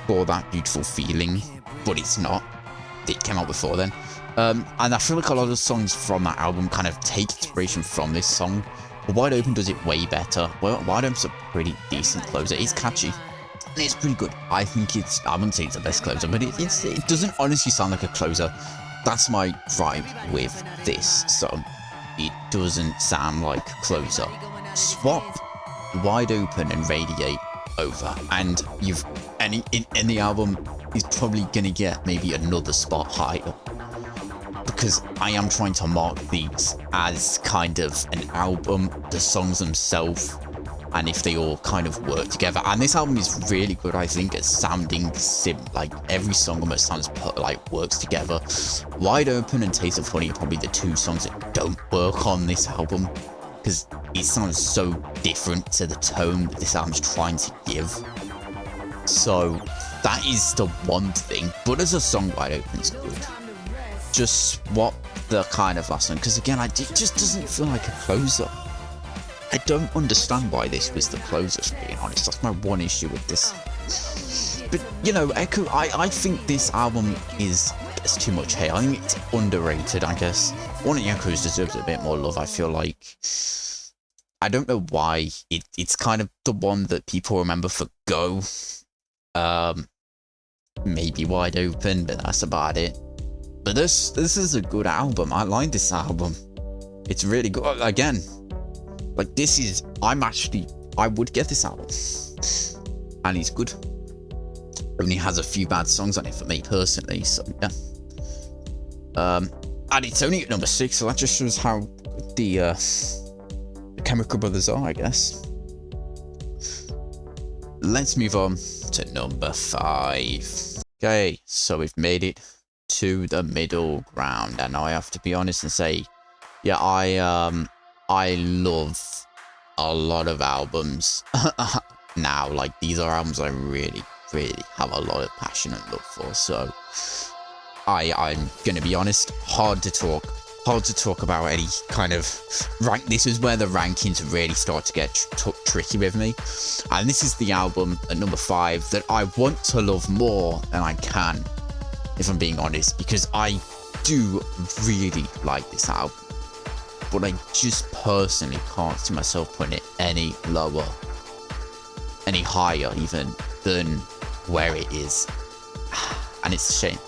For That Beautiful Feeling, but it's not. It came out before then. And I feel like a lot of songs from that album kind of take inspiration from this song, but Wide Open does it way better. Well, Wide Open's a pretty decent closer. It's catchy. It's pretty good. I think I wouldn't say it's the best closer, but it doesn't honestly sound like a closer. That's my vibe with this song. It doesn't sound like a closer. Swap Wide Open and Radiate over, and in the album is probably gonna get maybe another spot higher, because I am trying to mark these as kind of an album, the songs themselves, and if they all kind of work together. And this album is really good, I think, at sounding like every song almost sounds like works together. Wide Open and Taste of Honey are probably the two songs that don't work on this album, because it sounds so different to the tone that this album's trying to give. So that is the one thing. But as a song, Wide Open's good. Just swap the kind of last one, because again, it just doesn't feel like a closer. I don't understand why this was the closer, to be honest. That's my one issue with this. But, you know, Echo, I think this album gets too much hate. I think it's underrated, I guess. One of the Echoes deserves a bit more love, I feel like. I don't know why. It's kind of the one that people remember for Go. Maybe Wide Open, but that's about it. But this is a good album. I like this album. It's really good. Again, like, this is, I would get this album. And it's good. Only has a few bad songs on it for me personally, so yeah. And it's only at number 6, so that just shows how good the Chemical Brothers are, I guess. Let's move on to number 5. Okay, so we've made it to the middle ground, and I have to be honest and say, yeah, I love a lot of albums now. Like, these are albums I really, really have a lot of passion and love for. So I'm gonna be honest, hard to talk about any kind of rank. This is where the rankings really start to get tricky with me, and this is the album at number 5 that I want to love more than I can, if I'm being honest, because I do really like this album, but I just personally can't see myself putting it any lower, any higher even than where it is. And it's a shame,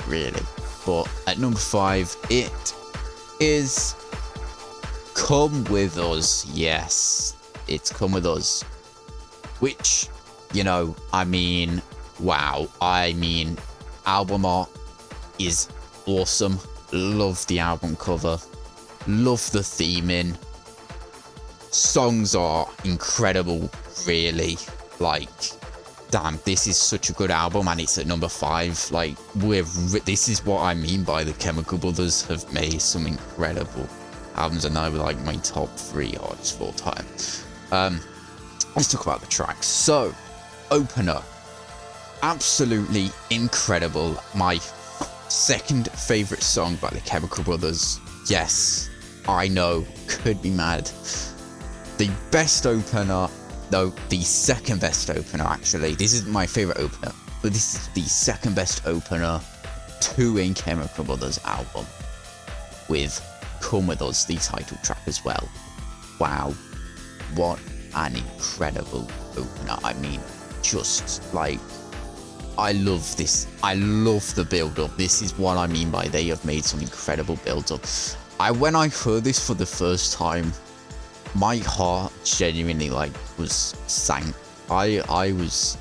really. But at number 5, it is Come With Us. Yes, it's Come With Us. Which, you know, I mean, wow. I mean, album art is awesome. Love the album cover. Love the theming. Songs are incredible, really. Like, damn, this is such a good album, and it's at number 5. Like, this is what I mean by the Chemical Brothers have made some incredible albums, and they were like my top 3 artists of all time. Let's talk about the tracks. So, opener, absolutely incredible. My second favorite song by the Chemical Brothers. Yes, I know, could be mad. The best opener, no, the second best opener actually. This isn't my favorite opener, but this is the second best opener to a Chemical Brothers album, with Come With Us, the title track as well. Wow, what an incredible opener. I mean, just like, I love this. I love the build-up. This is what I mean by they have made some incredible build-up. When I heard this for the first time, my heart genuinely like was sank. I was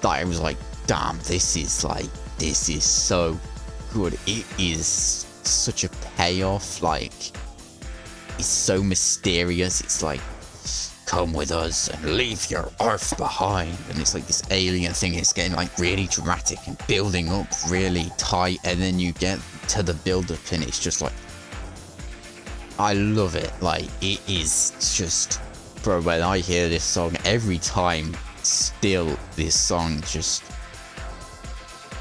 like, damn, this is so good. It is such a payoff. Like, it's so mysterious. It's like, come with us and leave your earth behind, and it's like this alien thing. It's getting like really dramatic and building up really tight, and then you get to the build up and it's just like, I love it. Like, it is just, bro, when I hear this song every time, still this song just,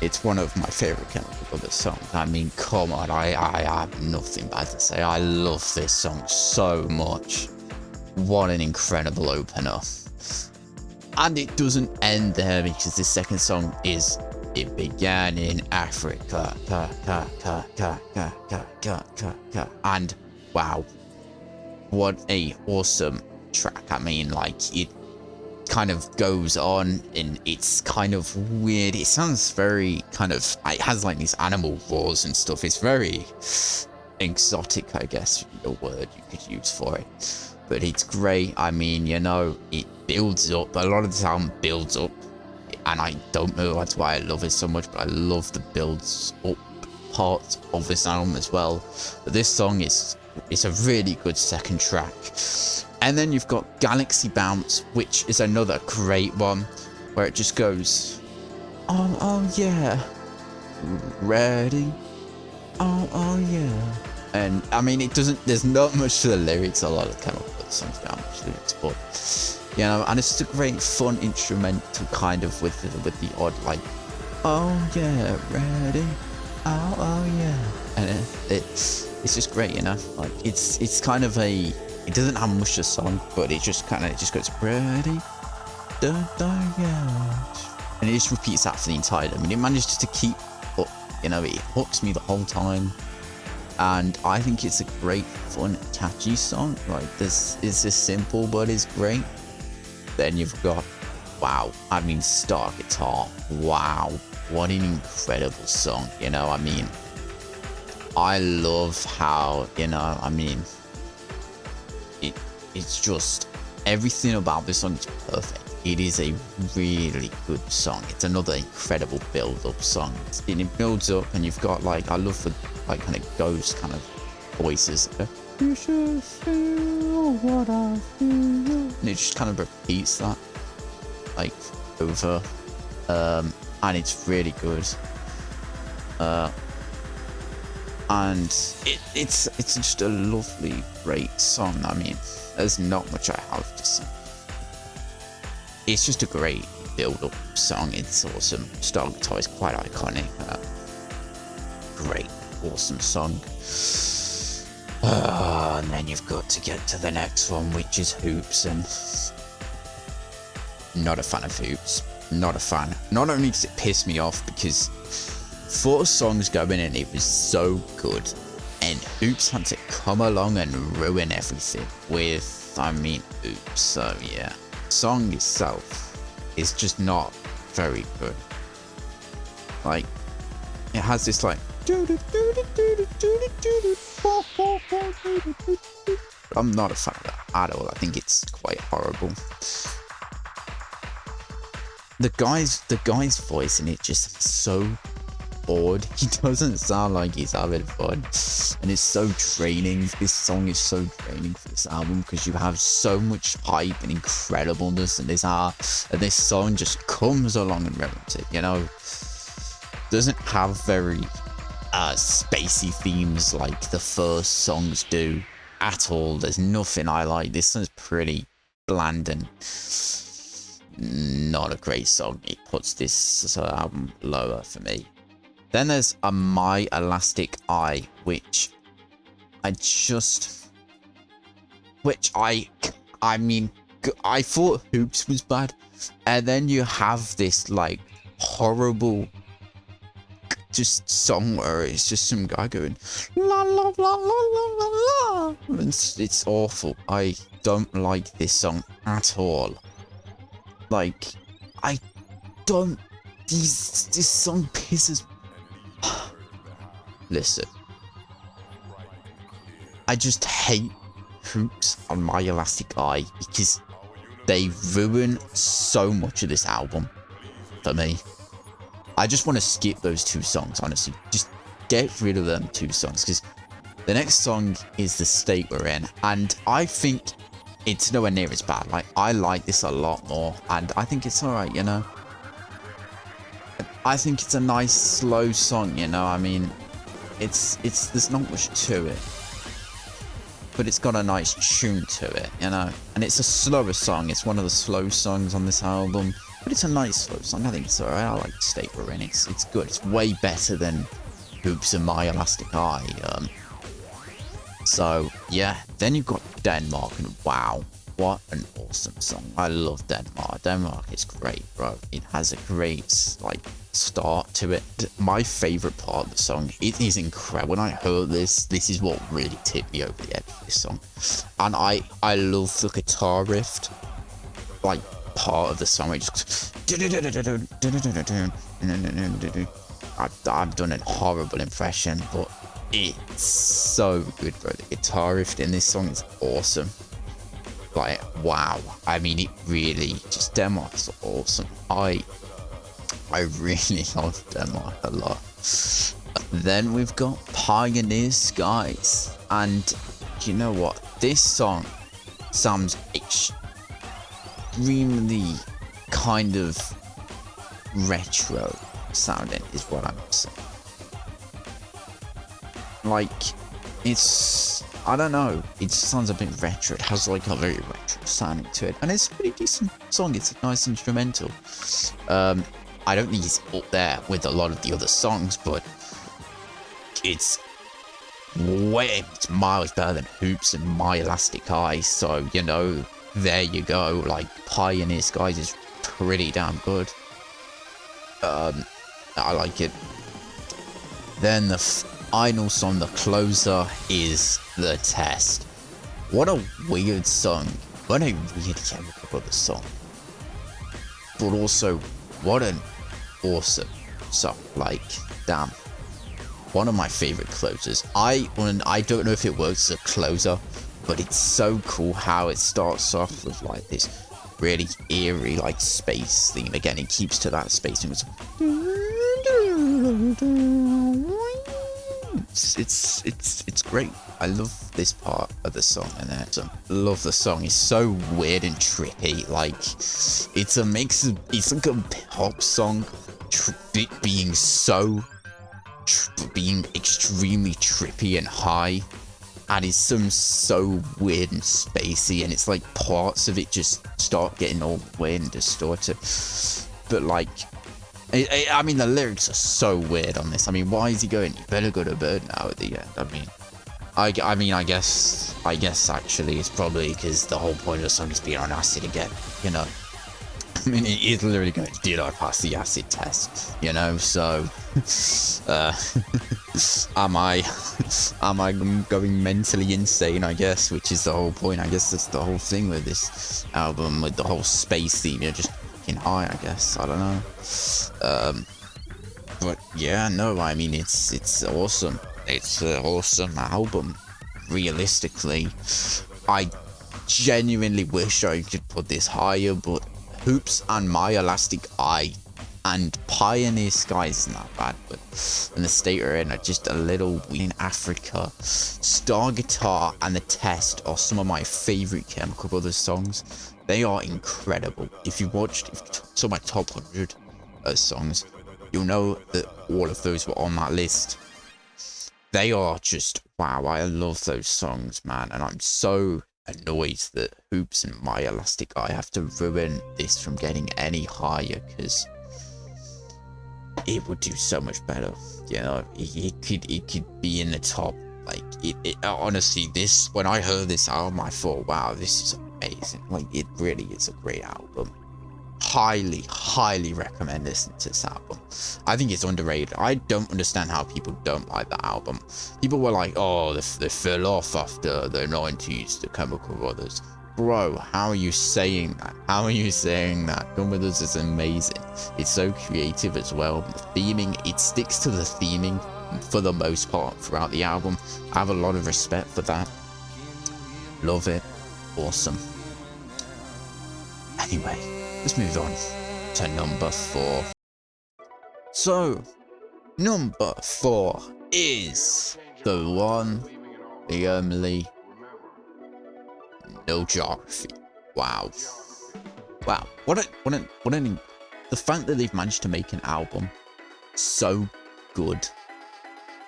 it's one of my favorite Chemical Brothers songs. I mean, come on, I have nothing bad to say. I love this song so much. What an incredible opener. And it doesn't end there, because the second song is It Began in Africa. And wow, what a awesome track. I mean, like, it kind of goes on and it's kind of weird. It sounds very kind of, it has like these animal roars and stuff. It's very exotic, I guess, the word you could use for it. But it's great. I mean, you know, it builds up. A lot of the time builds up, and I don't know that's why I love it so much, but I love the builds up part of this album as well. But this song is, it's a really good second track. And then you've got Galaxy Bounce, which is another great one, where it just goes, oh yeah, ready, oh yeah. And I mean, it doesn't, there's not much to the lyrics. A lot of Chemical Brothers songs don't have much lyrics, but you know, and it's just a great fun instrumental kind of with the odd like, oh yeah, ready, oh yeah, and it's just great, you know. Like, it's kind of a, it doesn't have much of a song, but it just kind of, it just goes ready, da da yeah, and it just repeats that for the entire. I mean, it manages to keep up, you know, it hooks me the whole time. And I think it's a great, fun, catchy song. Like, this is just simple, but it's great. Then you've got, wow, I mean, Star Guitar. Wow, what an incredible song. You know, I mean, I love how, you know, I mean, it's just, everything about this song is perfect. It is a really good song. It's another incredible build-up song. It builds up, and you've got like, I love the like kind of ghost kind of voices. You should feel what I feel. And it just kind of repeats that like over, and it's really good. And it's just a lovely, great song. I mean, there's not much I have to say. It's just a great build-up song. It's awesome. Star Guitar is quite iconic. Great, awesome song. And then you've got to get to the next one, which is Hoops. And not a fan of Hoops. Not a fan. Not only does it piss me off, because 4 songs going and it was so good, and Hoops had to come along and ruin everything with, I mean, Hoops. So yeah. Song itself is just not very good. Like, it has this like, I'm not a fan of that at all. I think it's quite horrible. The guy's voice in it just so bored. He doesn't sound like he's having fun, and it's so draining. This song is so draining for this album, because you have so much hype and incredibleness in this art, and this song just comes along and ruins it, you know. Doesn't have very spacey themes like the first songs do at all. There's nothing I like. This one's pretty bland and not a great song. It puts this album lower for me. Then there's a My Elastic Eye, which I mean, I thought Hoops was bad, and then you have this like horrible just song where it's just some guy going la la la la la la la. It's awful. I don't like this song at all. Like, I don't. This song pisses. Listen, I just hate Hoops on My Elastic Eye because they ruin so much of this album for me. I just want to skip those two songs, honestly. Just get rid of them two songs, because the next song is The State We're In, and I think it's nowhere near as bad. Like, I like this a lot more, and I think it's alright, you know? I think it's a nice, slow song, you know? I mean, there's not much to it, but it's got a nice tune to it, you know? And it's a slower song. It's one of the slow songs on this album, but it's a nice slow song. I think it's alright. I like The State We're In. It's good. It's way better than Hoops and My Elastic Eye. So, yeah. Then you've got Denmark, and wow, what an awesome song. I love Denmark. Denmark is great, bro. It has a great, like, start to it. My favorite part of the song, it is incredible. When I heard this is what really tipped me over the edge of this song. And I love the guitar riff, like, part of the song where it just I've done a horrible impression, but it's so good, bro. The guitar riff in this song is awesome. Like, wow. I mean, it really just, Denmark is awesome. I really love Denmark a lot. Then we've got Pioneer Skies, and you know what? This song sounds extremely kind of retro sounding, is what I'm saying. Like, it's, I don't know, it sounds a bit retro. It has like a very retro sounding to it, and it's a pretty decent song. It's a nice instrumental. I don't think it's up there with a lot of the other songs, but it's miles better than Hoops and My Elastic Eye. So, you know, there you go. Like, Pioneer Skies is pretty damn good. I like it. Then the final song, the closer, is The Test. What a weird song. What a weird chemical of a song. But also, what an awesome song. Like, damn. One of my favorite closers. I don't know if it works as a closer, but it's so cool how it starts off with like this really eerie like space theme. Again, it keeps to that space and it's great. I love this part of the song, and I love the song. It's so weird and trippy. Like, it's a mix of, it's like a pop song being extremely trippy and high, and it's so weird and spacey, and it's like parts of it just start getting all weird and distorted. But like, I mean, the lyrics are so weird on this. I mean, why is he going, "You better go to bed now" at the end? I guess actually it's probably because the whole point of the song is being on acid again, you know. I mean, it is literally going, did I pass the acid test? You know, so am I going mentally insane? I guess, which is the whole point. I guess that's the whole thing with this album, with the whole space theme. You're just fucking high, I guess. I don't know. But yeah, no, I mean, it's awesome. It's an awesome album. Realistically, I genuinely wish I could put this higher, but Hoops and My Elastic Eye and Pioneer Skies isn't that bad, but and The State We're In are just a little weird. In Africa, Star Guitar and The Test are some of my favorite Chemical Brothers songs. They are incredible. If you saw my top 100 songs, you'll know that all of those were on that list. they are just, wow, I love those songs, man. And I'm so annoyed that Hoops and My Elastic Eye have to ruin this from getting any higher, because it would do so much better. You know, it could be in the top. Like, honestly, when I heard this album, I thought, wow, this is amazing. Like, it really is a great album. Highly recommend listening to this album. I think it's underrated. I don't understand how people don't like that album. People were like, oh, they fell off after the 90s, the Chemical Brothers. Bro, how are you saying that? How are you saying that? Chemical Brothers is amazing. It's so creative as well. The theming, it sticks to the theming for the most part throughout the album. I have a lot of respect for that. Love it. Awesome. Anyway, let's move on to number 4. So, number 4 is the one, the only, No Geography. Wow. The fact that they've managed to make an album so good,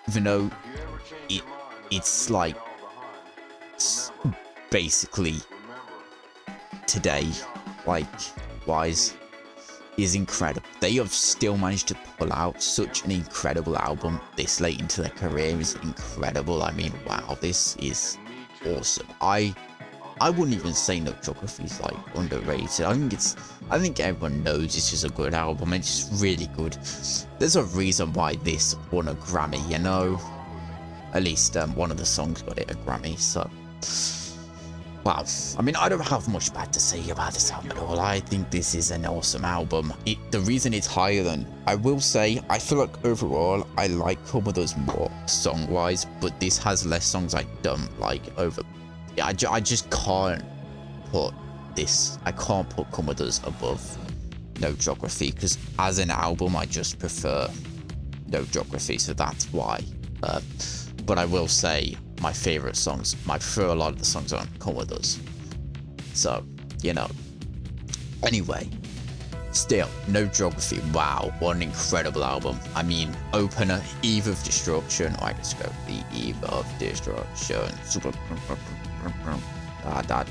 even though it's like, basically today, like, wise, is incredible. They have still managed to pull out such an incredible album this late into their career. Is incredible. I mean, wow, this is awesome. I wouldn't even say No Geography is like underrated. I think everyone knows this is a good album. It's really good. There's a reason why this won a Grammy, you know. At least one of the songs got it a Grammy. So, wow. I mean, I don't have much bad to say about this album at all. I think this is an awesome album. The reason it's higher than, I will say, I feel like overall I like Come With Us more song-wise, but this has less songs I don't like over. I just can't put this. I can't put Come With Us above No Geography, because as an album I just prefer No Geography, so that's why. But I will say my favorite songs, I prefer a lot of the songs on Come With Us. So, you know. Anyway, still, No Geography. Wow, what an incredible album. I mean, opener, Eve of Destruction. Oh, I just go the Eve of Destruction. Super. That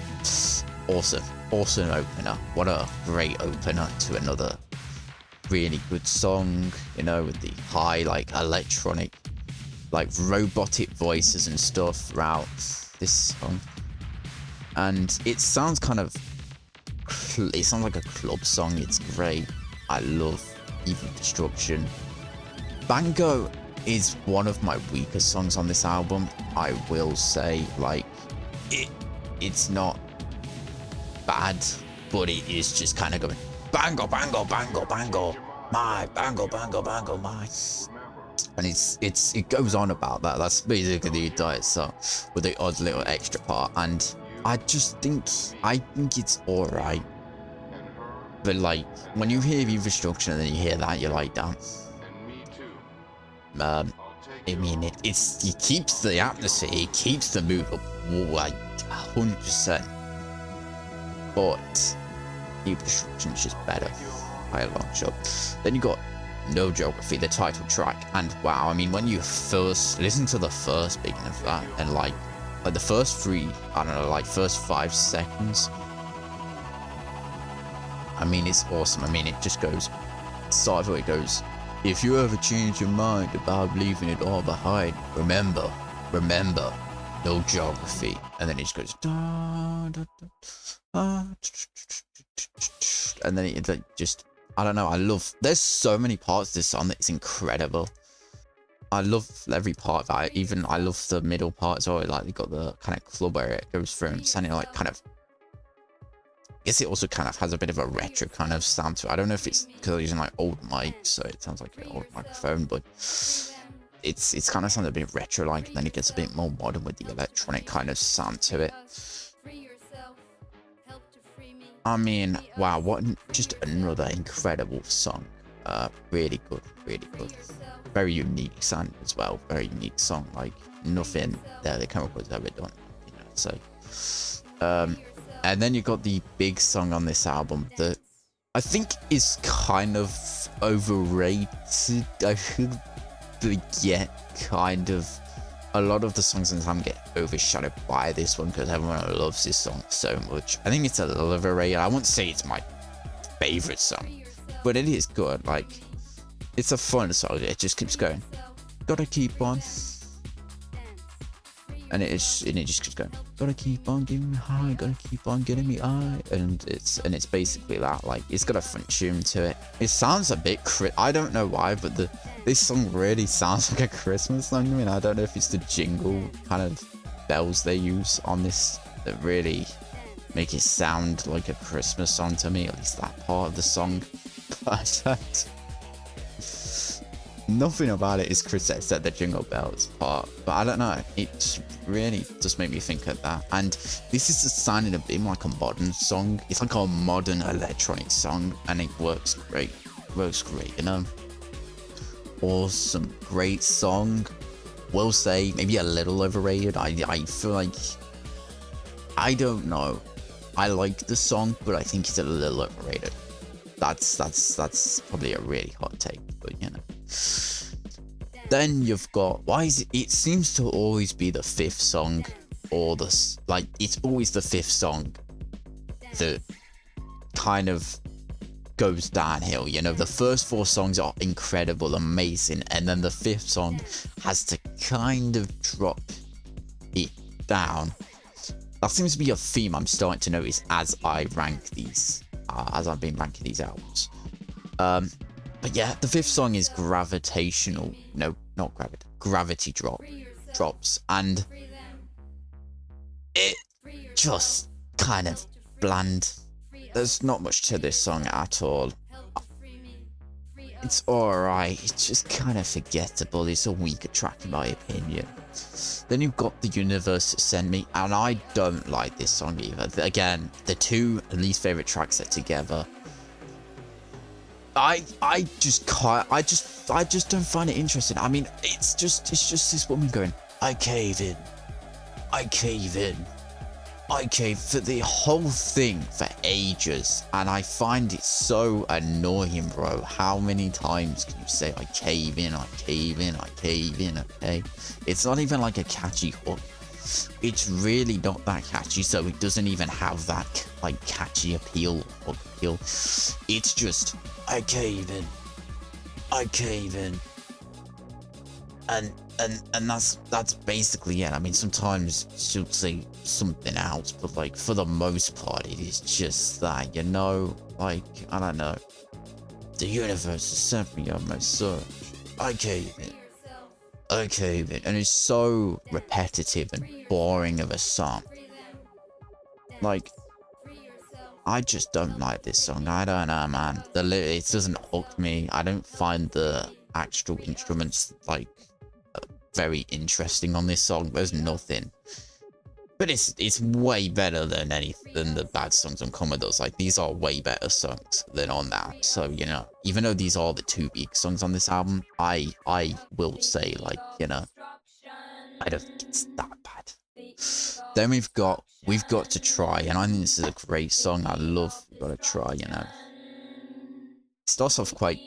awesome opener. What a great opener to another really good song. You know, with the high, like, electronic, like, robotic voices and stuff throughout this song. And it sounds kind of, it sounds like a club song. It's great. I love Evil Destruction. Bango is one of my weaker songs on this album. I will say, like, it's not bad, but it is just kind of going bango, bango, bango, bango, my bango, bango, bango, my. And it goes on about that. That's basically the entire song with the odd little extra part. And I think it's alright. But like, when you hear Evil Destruction and then you hear that, you're like, damn. I mean, it keeps the atmosphere, it keeps the mood up, like 100%. But Evil Destruction is just better by a long shot. Then you got No Geography, the title track, and wow, I mean, when you first listen to the first beginning of that, and like the first 3, I don't know, like first 5 seconds, I mean, it's awesome. I mean, it just goes, start of it goes, if you ever change your mind about leaving it all behind, remember, No Geography. And then it just goes, and then it just, I don't know, there's so many parts of this song that it's incredible. I love every part of it. I love the middle part as well. Like, they got the kind of club where it goes from sounding like kind of, I guess it also kind of has a bit of a retro kind of sound to it. I don't know if it's because I'm using like old mics, so it sounds like an old microphone, but it's kind of sounds a bit retro like, and then it gets a bit more modern with the electronic kind of sound to it. I mean, wow, just another incredible song. Really good, really good. Very unique sound as well. Very unique song, like nothing that the Chemicals ever done, you know. So, and then you got the big song on this album that I think is kind of overrated. I should get kind of a lot of the songs in this album get overshadowed by this one because everyone loves this song so much. I think it's a little overrated. I won't say it's my favorite song, but it is good. Like, it's a fun song. It just keeps going. Gotta keep on. And it just keeps going. Gotta keep on getting me high. Gotta keep on getting me high. And it's basically that. Like, it's got a fun tune to it. It sounds a bit I don't know why, but this song really sounds like a Christmas song. I mean, I don't know if it's the jingle kind of bells they use on this that really make it sound like a Christmas song to me. At least that part of the song. But nothing about it is Chris except the jingle bells part, but I don't know, it really does make me think of that. And this is just sounding a bit like a modern song. It's like a modern electronic song, and it works great, you know. Awesome, great song. Will say maybe a little overrated. I feel like, I don't know, I like the song, but I think it's a little overrated. That's probably a really hot take, but you know. Then you've got, it seems to always be the fifth song, or it's always the fifth song that kind of goes downhill, you know. The first four songs are incredible, amazing, and then the fifth song has to kind of drop it down. That seems to be a theme I'm starting to notice as I rank these, as I've been ranking these albums. But yeah, the fifth song is gravitational. No, not gravity. Gravity drops, and it just kind of bland. There's not much to this song at all. It's alright. It's just kind of forgettable. It's a weaker track in my opinion. Then you've got The Universe That Sent Me, and I don't like this song either. Again, the two least favorite tracks are together. I just don't find it interesting. I mean, it's just this woman going, I cave in, I cave in, I cave, for the whole thing for ages, and I find it so annoying, bro. How many times can you say I cave in, I cave in, I cave in? Okay, it's not even like a catchy hook. It's really not that catchy, so it doesn't even have that like catchy appeal or appeal. It's just, I cave in, I cave in, and that's basically it. I mean, sometimes she'll say something else, but like for the most part, it is just that, you know. Like, I don't know. The universe has sent me on my search. I cave in. Okay, and it's so repetitive and boring of a song. Like, I just don't like this song. I don't know, man. It doesn't hook me. I don't find the actual instruments like very interesting on this song. There's nothing. But it's way better than the bad songs on Commodores. Like, these are way better songs than on that. So, you know, even though these are the two big songs on this album, I will say, like, you know, I don't think it's that bad. Then we've got to Try, and I think this is a great song. I love We've Got to Try, you know. It starts off quite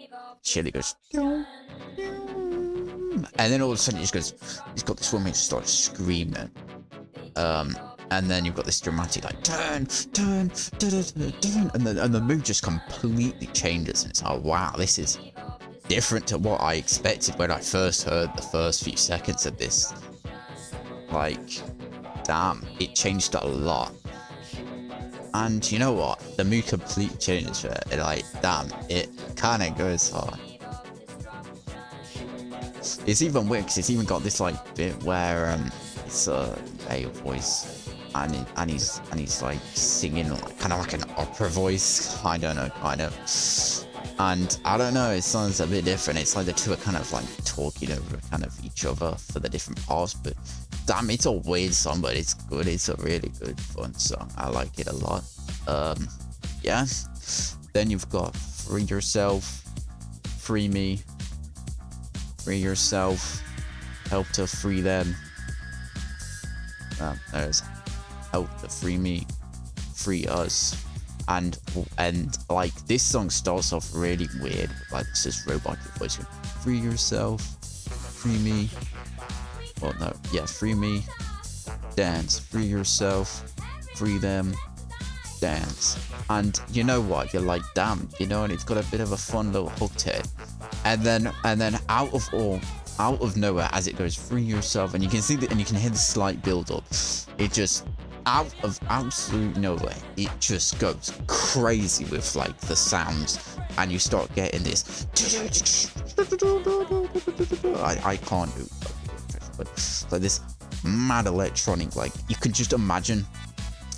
chilly, goes, and then all of a sudden it just goes, he's got this woman who starts screaming. And then you've got this dramatic like turn, and the mood just completely changes, and it's like, wow, this is different to what I expected when I first heard the first few seconds of this. Like, damn, it changed a lot. And you know what? The mood completely changed. Like, damn, it kind of goes hard. It's even weird because it's even got this like bit where it's a male voice, and he's like singing like, kind of like an opera voice. I don't know, kind of. And I don't know, it sounds a bit different. It's like the two are kind of like talking over kind of each other for the different parts. But damn, it's a weird song, but it's good. It's a really good, fun song. I like it a lot. Yeah. Then you've got Free Yourself, Free Me, Free Yourself, Help to Free Them. There's Help to Free Me, Free Us. And like, this song starts off really weird, like this is robotic voice going, free yourself, free me, Oh no, yeah, free me, dance, free yourself, free them, dance. And you know what? You're like, damn, you know, and it's got a bit of a fun little hook to it. And then out of nowhere, as it goes, free yourself, and you can see that, and you can hear the slight build up. It just, out of absolute nowhere, it just goes crazy with like the sounds, and you start getting this. I can't do it, but like this mad electronic, like you can just imagine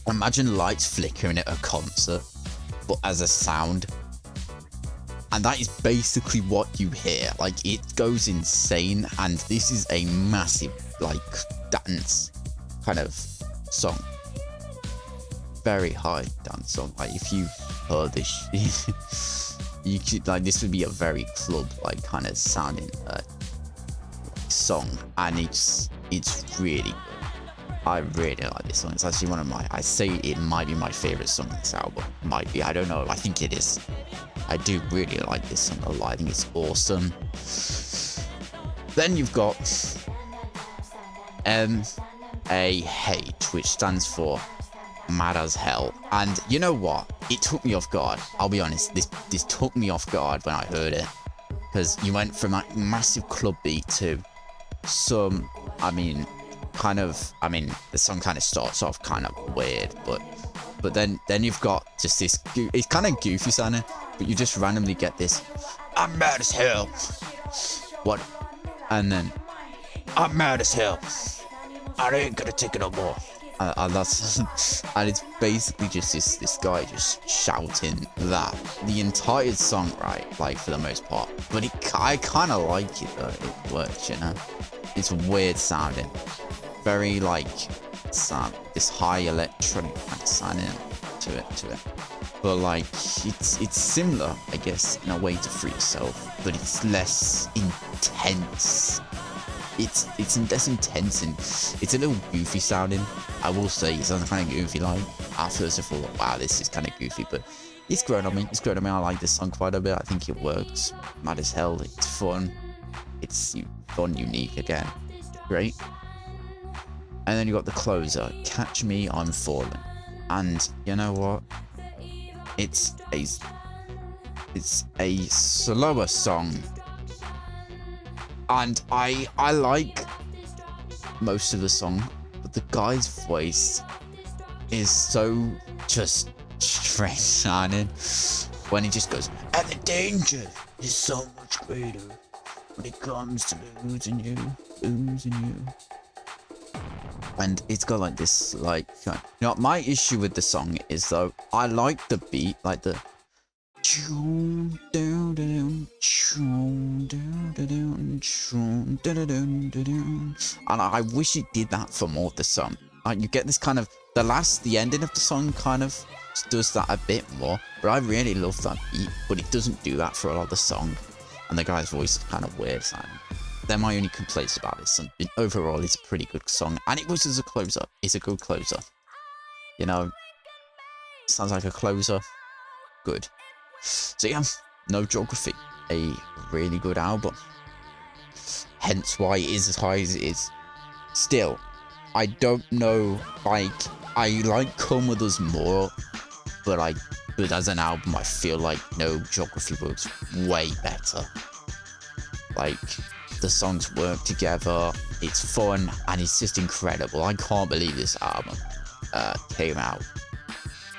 lights flickering at a concert, but as a sound. And that is basically what you hear. Like, it goes insane, and this is a massive, like, dance kind of song. Very high dance song. Like, if you heard this, you could, like, this would be a very club, like, kind of sounding song, and it's really good. I really like this song. It's actually one of my, I say it might be my favorite song on this album. Might be, I don't know, I think it is. I do really like this song a lot. I think it's awesome. Then you've got MAH, which stands for Mad as Hell. And you know what? It took me off guard. I'll be honest. This took me off guard when I heard it, because you went from a massive club beat to some, the song kind of starts off kind of weird, but then you've got just this, it's kind of goofy sounding, but you just randomly get this, I'm mad as hell. What? And then, I'm mad as hell. I ain't gonna take it no more. And that's, and it's basically just this guy just shouting that the entire song, right? Like, for the most part. But I kind of like it though. It works, you know? It's weird sounding. Very, like, sound, this high electronic sounding to it. But like, it's similar, I guess, in a way to Free Yourself, but it's less intense. It's less intense, and it's a little goofy sounding. I will say it sounds kind of goofy. Like, at first I thought, wow, this is kind of goofy, but it's grown on me. I like this song quite a bit. I think it works. Mad as hell. It's fun. It's fun, unique again. Great. And then you got the closer, Catch Me, I'm Falling. And you know what? It's a slower song. And I like most of the song, but the guy's voice is so just strange sounding when he just goes, and the danger is so much greater when it comes to losing you. And it's got like this, like, you know, my issue with the song is though, I like the beat, like the and I wish it did that for more of the song. Like, you get this kind of, the ending of the song kind of does that a bit more, but I really love that beat, but it doesn't do that for a lot of the song, and the guy's voice is kind of weird sounding. They're my only complaints about this song. Overall, it's a pretty good song, and it was as a closer. It's a good closer. You know, sounds like a closer. Good. So yeah, No Geography, a really good album. Hence why it is as high as it is. Still, I don't know, like, I like Come With Us more, but as an album, I feel like No Geography works way better. Like, the songs work together, it's fun, and it's just incredible. I can't believe this album came out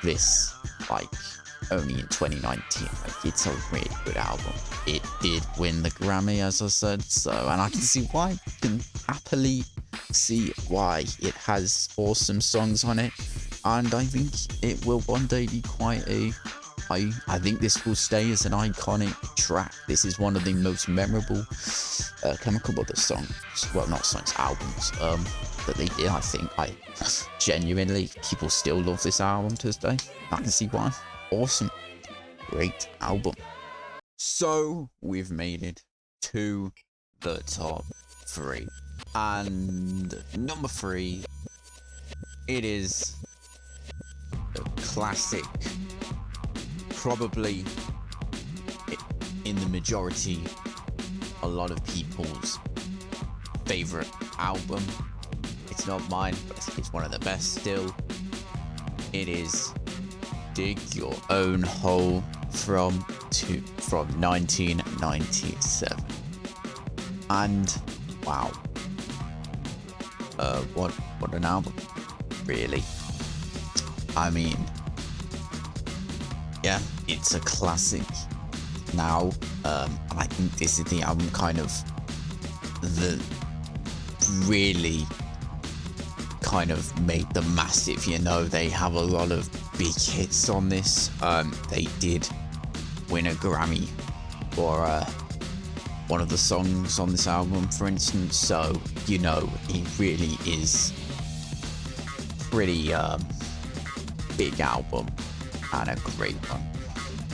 this, like, only in 2019. Like, it's a really good album. It did win the Grammy, as I said, so, and I can see why. I can happily see why. It has awesome songs on it, and I think it will one day be quite a, I think this will stay as an iconic track. This is one of the most memorable Chemical Brothers songs, well, not songs, albums, that they did. I think, genuinely, people still love this album to this day. I can see why. Awesome. Great album. So, we've made it to the top 3. And number 3, it is a classic, probably in the majority, a lot of people's favorite album. It's not mine, but I think it's one of the best still. It is Dig Your Own Hole from 1997. And wow, what an album, really. I mean, yeah, it's a classic now, and I think this is the album kind of that really kind of made them massive. You know, they have a lot of big hits on this. They did win a Grammy for one of the songs on this album, for instance. So, you know, it really is pretty big album and a great one.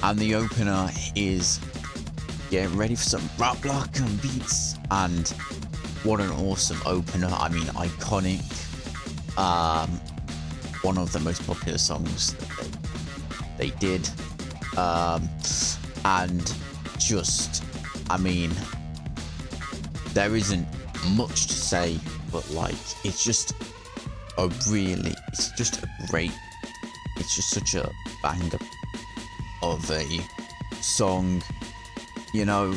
And the opener is get ready for some rap block and beats, and what an awesome opener. I mean, iconic. One of the most popular songs that they did, and just, I mean, there isn't much to say, but like, it's just such a banger of a song. You know,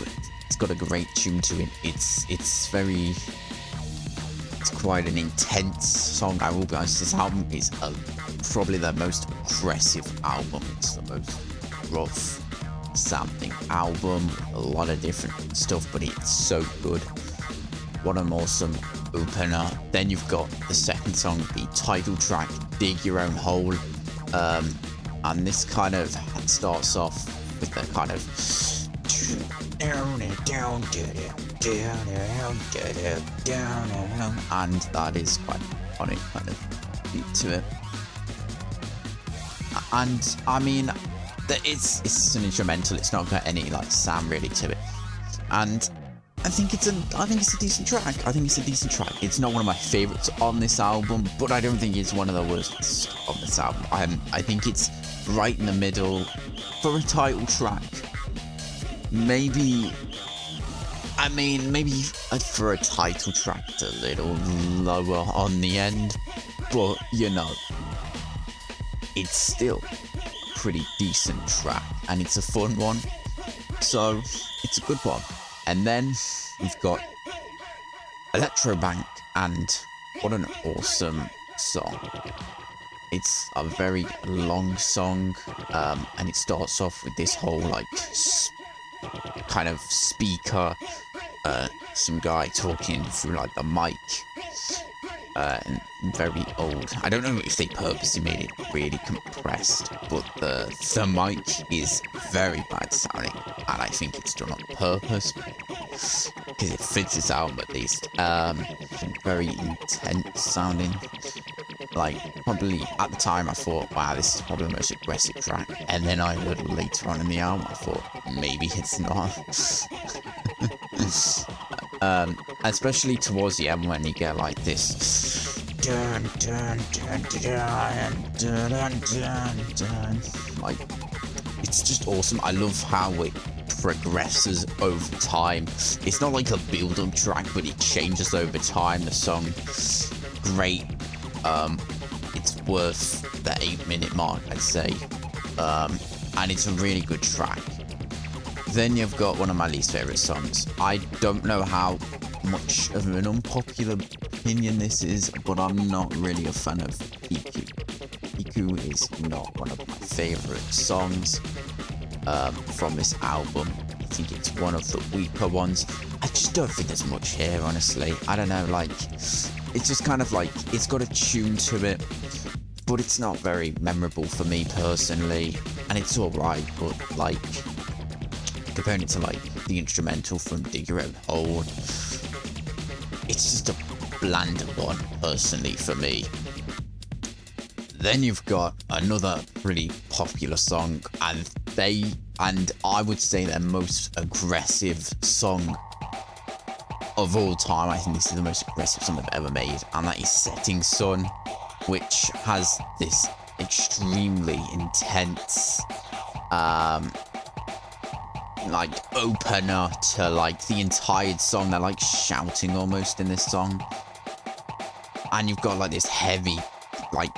it's got a great tune to it. It's quite an intense song. I will be honest, this album is probably the most aggressive album. It's the most rough sounding album, a lot of different stuff, but it's so good. What an awesome opener. Then you've got the second song, the title track, Dig Your Own Hole, and this kind of starts off with the kind of and that is quite funny kind of beat to it. And I mean, it's an instrumental. It's not got any like sound really to it, and I think it's a decent track. It's not one of my favorites on this album, but I don't think it's one of the worst on this album. I think it's right in the middle for a title track. Maybe for a title track, it's a little lower on the end, but you know, it's still a pretty decent track, and it's a fun one, so it's a good one. And then we've got Electrobank, and what an awesome song. It's a very long song, and it starts off with this whole like kind of speaker, some guy talking through like the mic, and very old. I don't know if they purposely made it really compressed, but the mic is very bad sounding, and I think it's done on purpose because it fits this album at least. Very intense sounding. Like, probably at the time I thought, wow, this is probably the most aggressive track, and then I heard later on in the album, I thought maybe it's not. Especially towards the end when you get like this dun, dun, dun, dun, dun, dun, dun, dun. Like, it's just awesome. I love how it progresses over time. It's not like a build-up track, but it changes over time. The song, great. It's worth the 8-minute mark, I'd say, and it's a really good track. Then you've got one of my least favorite songs. I don't know how much of an unpopular opinion this is, but I'm not really a fan of EQ. EQ is not one of my favorite songs from this album. I think it's one of the weaker ones. I just don't think there's much here, honestly. I don't know, like, it's just kind of like, it's got a tune to it, but it's not very memorable for me personally, and it's alright, but like, comparing it to like the instrumental from Dig Your Own Hole, it's just a bland one personally for me. Then you've got another really popular song, and I would say their most aggressive song of all time. I think this is the most aggressive song they've ever made, and that is Setting Sun, which has this extremely intense like opener to like the entire song. They're like shouting almost in this song, and you've got like this heavy like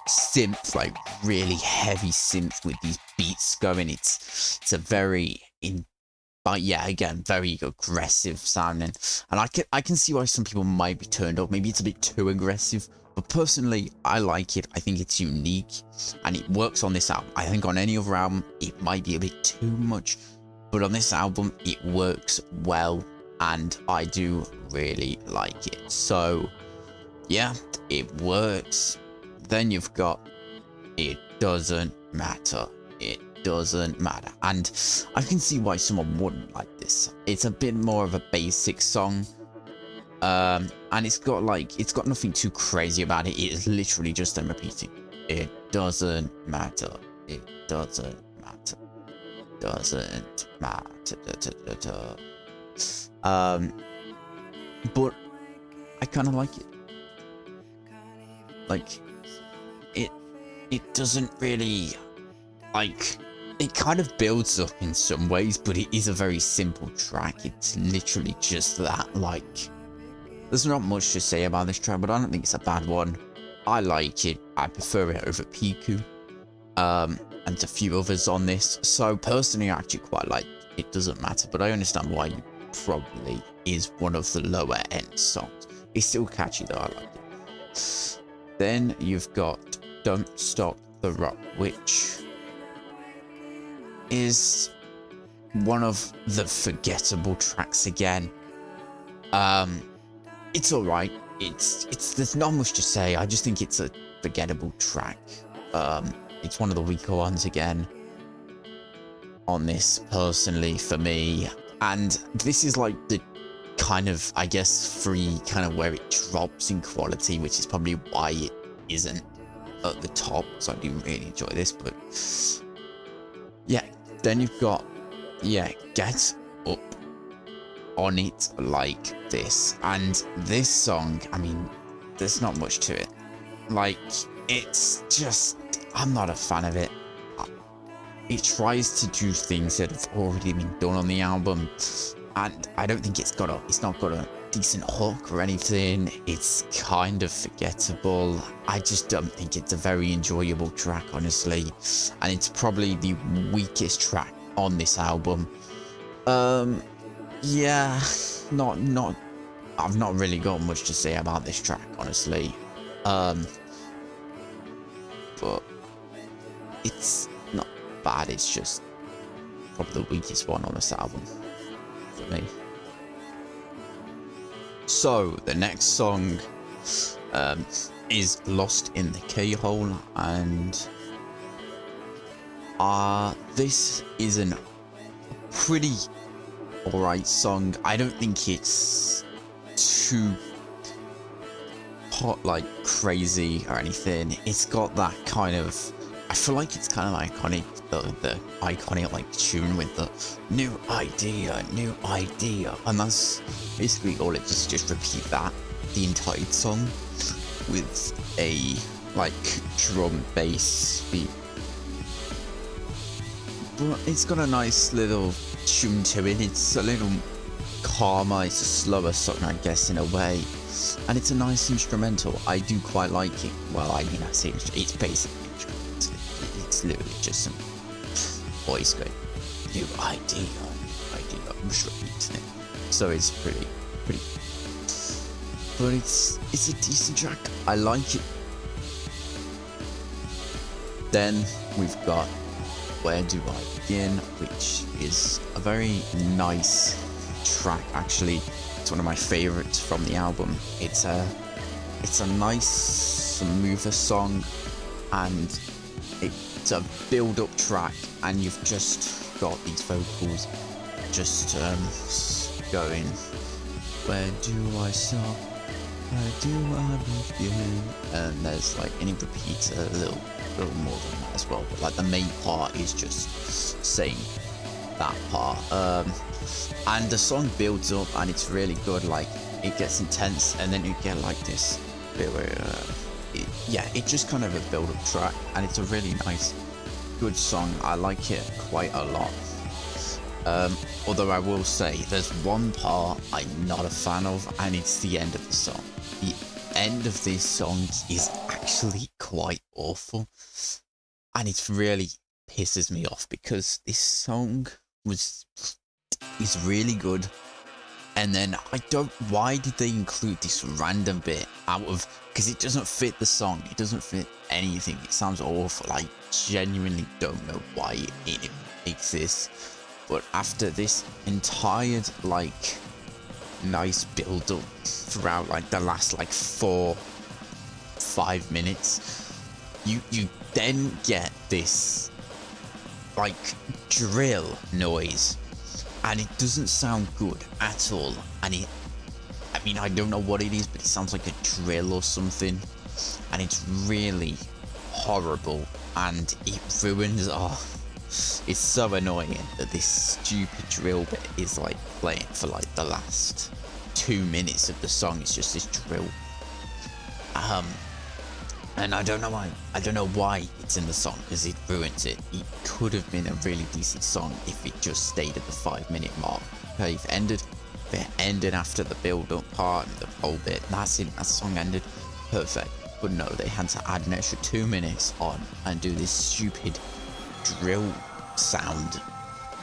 synth, like really heavy synth with these beats going. It's a very but yeah, again, very aggressive sounding, and I can see why some people might be turned off. Maybe it's a bit too aggressive, but personally, I like it. I think it's unique, and it works on this album. I think on any other album, it might be a bit too much, but on this album, it works well, and I do really like it. So yeah, it works. Then you've got It Doesn't Matter. It doesn't matter, and I can see why someone wouldn't like this. It's a bit more of a basic song, and it's got nothing too crazy about it. It is literally just them repeating, it doesn't matter, it doesn't matter, doesn't matter, but I kind of like it. Like it doesn't really, like, it kind of builds up in some ways, but it is a very simple track. It's literally just that. Like, there's not much to say about this track, but I don't think it's a bad one. I like it. I prefer it over Piku, and a few others on this. So personally, I actually quite like It Doesn't Matter, but I understand why it probably is one of the lower end songs. It's still catchy though, I like it. Then you've got Don't Stop the Rock, which is one of the forgettable tracks again. It's alright. It's there's not much to say. I just think it's a forgettable track. It's one of the weaker ones again on this, personally, for me. And this is like the kind of, I guess, free kind of where it drops in quality, which is probably why it isn't at the top. So I do really enjoy this, but yeah. Then you've got, yeah, Get Up On It Like This. And this song, I mean, there's not much to it. Like, it's just, I'm not a fan of it. It tries to do things that have already been done on the album, and I don't think it's not got a decent hook or anything. It's kind of forgettable. I just don't think it's a very enjoyable track, honestly, and it's probably the weakest track on this album. Yeah, I've not really got much to say about this track, honestly. But it's not bad. It's just probably the weakest one on this album for me. So the next song is Lost in the K-Hole, and this is a pretty alright song. I don't think it's too hot, like crazy or anything. It's got that kind of, I feel like it's kind of iconic, the iconic like tune with the new idea, and that's basically all it does, just repeat that the entire song with a like drum bass beat. But it's got a nice little tune to it. It's a little calmer, it's a slower song, I guess, in a way, and it's a nice instrumental. I do quite like it. Well, I mean, I say it's basically instrumental. It's literally just some voice going, new idea, I'm just repeating it. So it's pretty, but it's a decent track. I like it. Then we've got Where Do I Begin, which is a very nice track. Actually, it's one of my favorites from the album. It's a nice, smoother song, and it's a build-up track, and you've just got these vocals just going, where do I stop? Where do I begin? And there's like any repeat a little more than that as well, but like the main part is just saying that part. And the song builds up, and it's really good. Like, it gets intense, and then you get like this bit where it just kind of a build-up track, and it's a really nice good song. I like it quite a lot. Although I will say there's one part I'm not a fan of, and it's the end of the song. The end of this song is actually quite awful, and it really pisses me off because this song is really good. And then why did they include this random bit because it doesn't fit the song. It doesn't fit anything. It sounds awful. I genuinely don't know why it exists. But after this entire, like, nice build up throughout, like, the last, like, 4-5 minutes, you then get this, like, drill noise. And it doesn't sound good at all. And I mean, I don't know what it is, but it sounds like a drill or something. And it's really horrible. And it ruins, it's so annoying that this stupid drill bit is like playing for like the last 2 minutes of the song. It's just this drill. And I don't know why it's in the song, because it ruins it. It could have been a really decent song if it just stayed at the 5-minute mark. Okay, if it ended after the build-up part and the whole bit, that's it, that song ended, perfect. But no, they had to add an extra 2 minutes on and do this stupid drill sound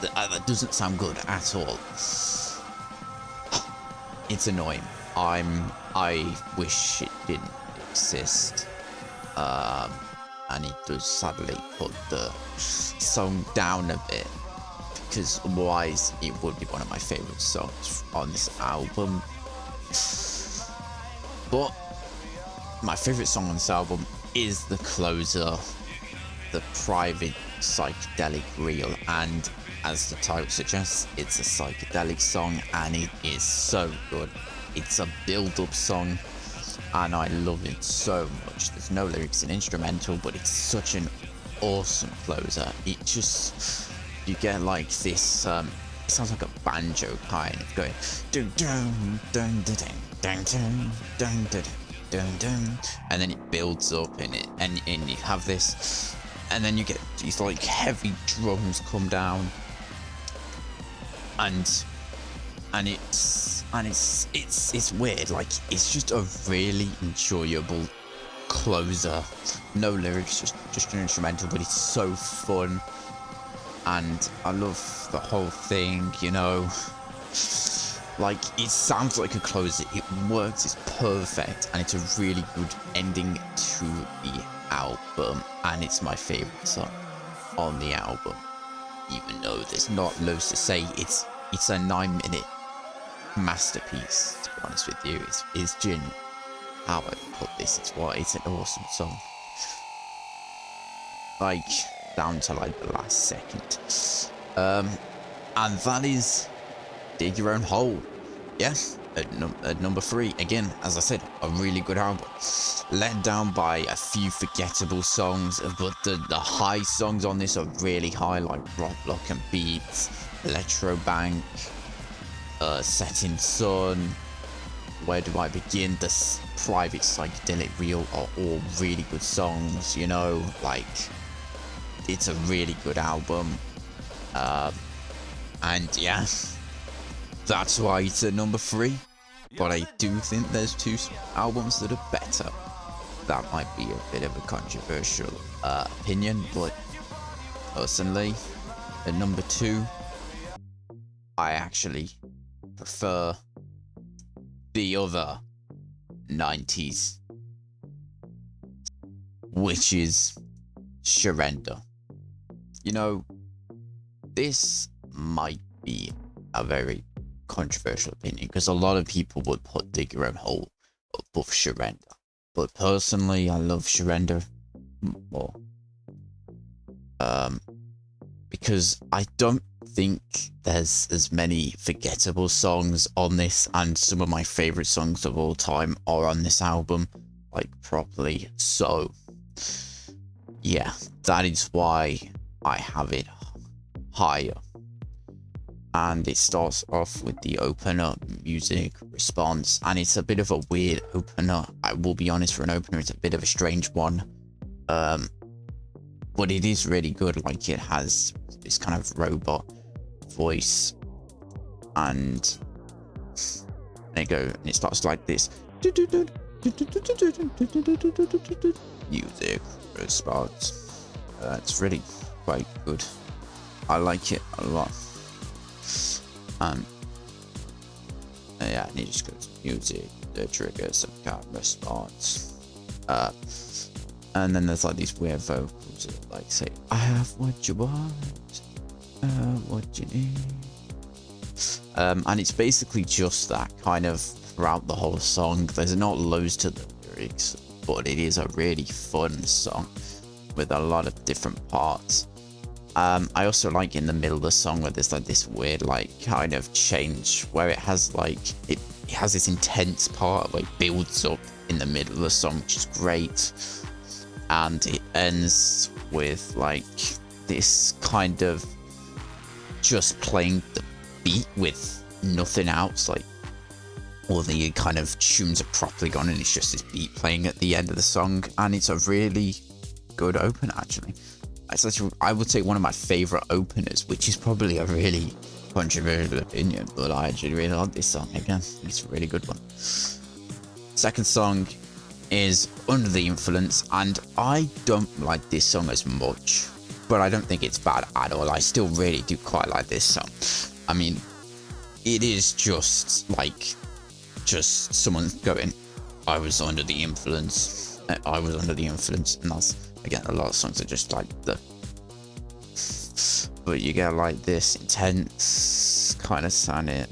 that doesn't sound good at all. It's annoying. I wish it didn't exist. And it does sadly put the song down a bit, because otherwise it would be one of my favorite songs on this album. But my favorite song on this album is the closer, the private psychedelic reel, and as the title suggests, it's a psychedelic song, and it is so good. It's a build-up song, and I love it so much. There's no lyrics and instrumental, but it's such an awesome closer. It just, you get like this, it sounds like a banjo kind of going dun dun dun dun dun dun dun dun dun dun, and then it builds up in it, and you have this, and then you get these like heavy drums come down, and it's weird. Like, it's just a really enjoyable closer. No lyrics, just an instrumental, but it's so fun, and I love the whole thing, you know. Like, it sounds like a closer, it works, it's perfect, and it's a really good ending to the album, and it's my favorite song on the album, even though there's not loads to say. It's a 9-minute masterpiece, to be honest with you. It's genuine how I put this. It's an awesome song, like down to like the last second. And that is Dig Your Own Hole. Yes, at number 3, again, as I said, a really good album. Let down by a few forgettable songs, but the high songs on this are really high, like Rock, Block and Beats, Electro Bank, Setting Sun, Where Do I Begin, the private psychedelic reel are all really good songs, you know. Like, it's a really good album, and yeah, that's why it's at number 3. But I do think there's 2 albums that are better. That might be a bit of a controversial opinion, but personally, at number 2, I actually prefer the other 90s, which is Surrender. You know, this might be a very controversial opinion, because a lot of people would put Dig Your Own Hole above Surrender, but personally I love Surrender more, because I don't think there's as many forgettable songs on this, and some of my favorite songs of all time are on this album, like, properly. So yeah, that is why I have it higher. And it starts off with the opener music response, and it's a bit of a weird opener. I will be honest, for an opener it's a bit of a strange one, but but it is really good. Like, it has this kind of robot voice, and it starts like this. Music response. It's really quite good. I like it a lot. Yeah, and it just goes music, the trigger, some kind of response. And then there's like these weird vocals that like say, I have what you want, what you need. And it's basically just that kind of throughout the whole song. There's not loads to the lyrics, but it is a really fun song with a lot of different parts. I also like in the middle of the song where there's like this weird like kind of change where it has like it has this intense part where it builds up in the middle of the song, which is great, and it ends with like this kind of just playing the beat with nothing else, like all the kind of tunes are properly gone and it's just this beat playing at the end of the song, and it's a really good opener actually. It's actually, I would say, one of my favorite openers, which is probably a really controversial opinion, but I actually really like this song again. It's a really good one. Second song is Under the Influence, and I don't like this song as much, but I don't think it's bad at all. I still really do quite like this song. I mean, it is just like someone going, I was under the influence, and that's, again, a lot of songs are just like the, but you get like this intense kind of sounding,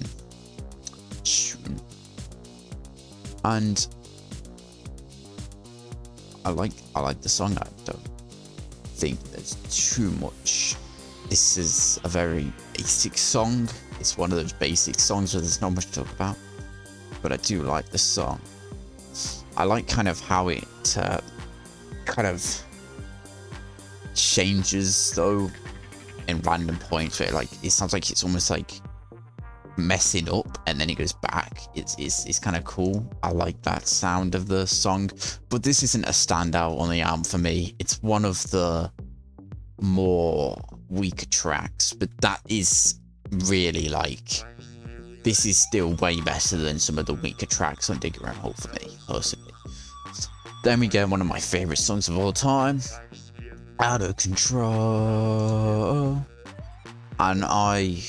and I like the song. I don't think there's too much. This is a very basic song. It's one of those basic songs where there's not much to talk about, but I do like the song. I like kind of how it kind of changes though in random points where like it sounds like it's almost like messing up and then it goes back. It's kind of cool. I like that sound of the song, but this isn't a standout on the album for me. It's one of the more weaker tracks, but that is really like, this is still way better than some of the weaker tracks on Dig Around Hole for me personally. Then we get one of my favorite songs of all time, Out of Control, and I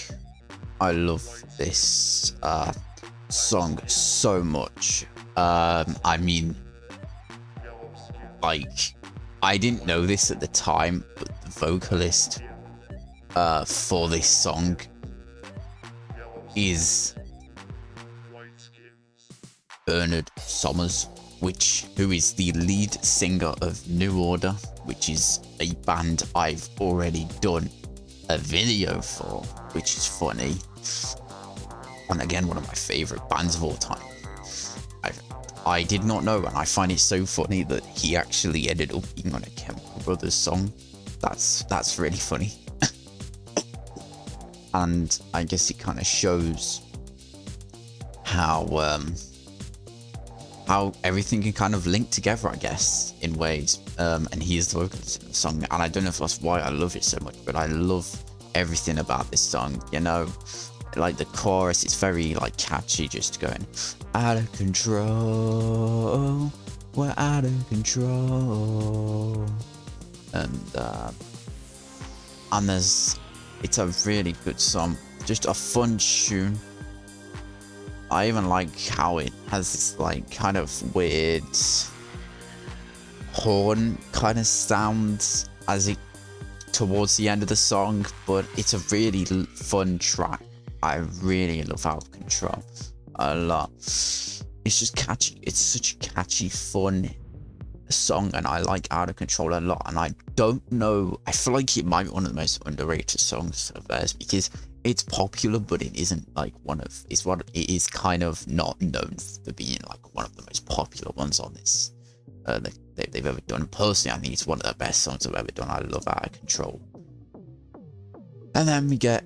love this song so much. I mean, like, I didn't know this at the time, but the vocalist for this song is Bernard Summers, who is the lead singer of New Order, which is a band I've already done a video for, which is funny. And again, one of my favorite bands of all time. I did not know, and I find it so funny that he actually ended up being on a Chemical Brothers song. That's really funny. And I guess it kind of shows how everything can kind of link together, I guess, in ways. And he is the vocalist in the song, and I don't know if that's why I love it so much, but I love everything about this song, you know? Like the chorus, it's very like catchy, just going, out of control, we're out of control. And it's a really good song, just a fun tune. I even like how it has this like kind of weird horn kind of sound as it towards the end of the song, but it's a really fun track. I really love Out of Control a lot. It's just catchy. It's such a catchy, fun song, and I like Out of Control a lot. And I don't know, I feel like it might be one of the most underrated songs of theirs because it's popular, but it isn't like it is kind of not known for being like one of the most popular ones on this they've ever done. Personally, I think it's one of the best songs I've ever done. I love Out of Control. And then we get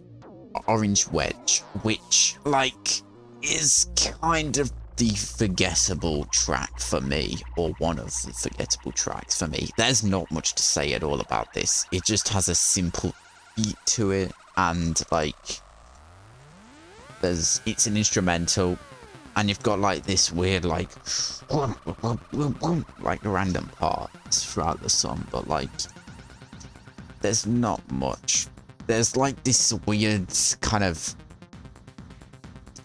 Orange Wedge, which like is kind of the forgettable track for me, or one of the forgettable tracks for me. There's not much to say at all about this. It just has a simple beat to it, and like it's an instrumental, and you've got like this weird like random parts throughout the song, but like there's not much. There's like this weird kind of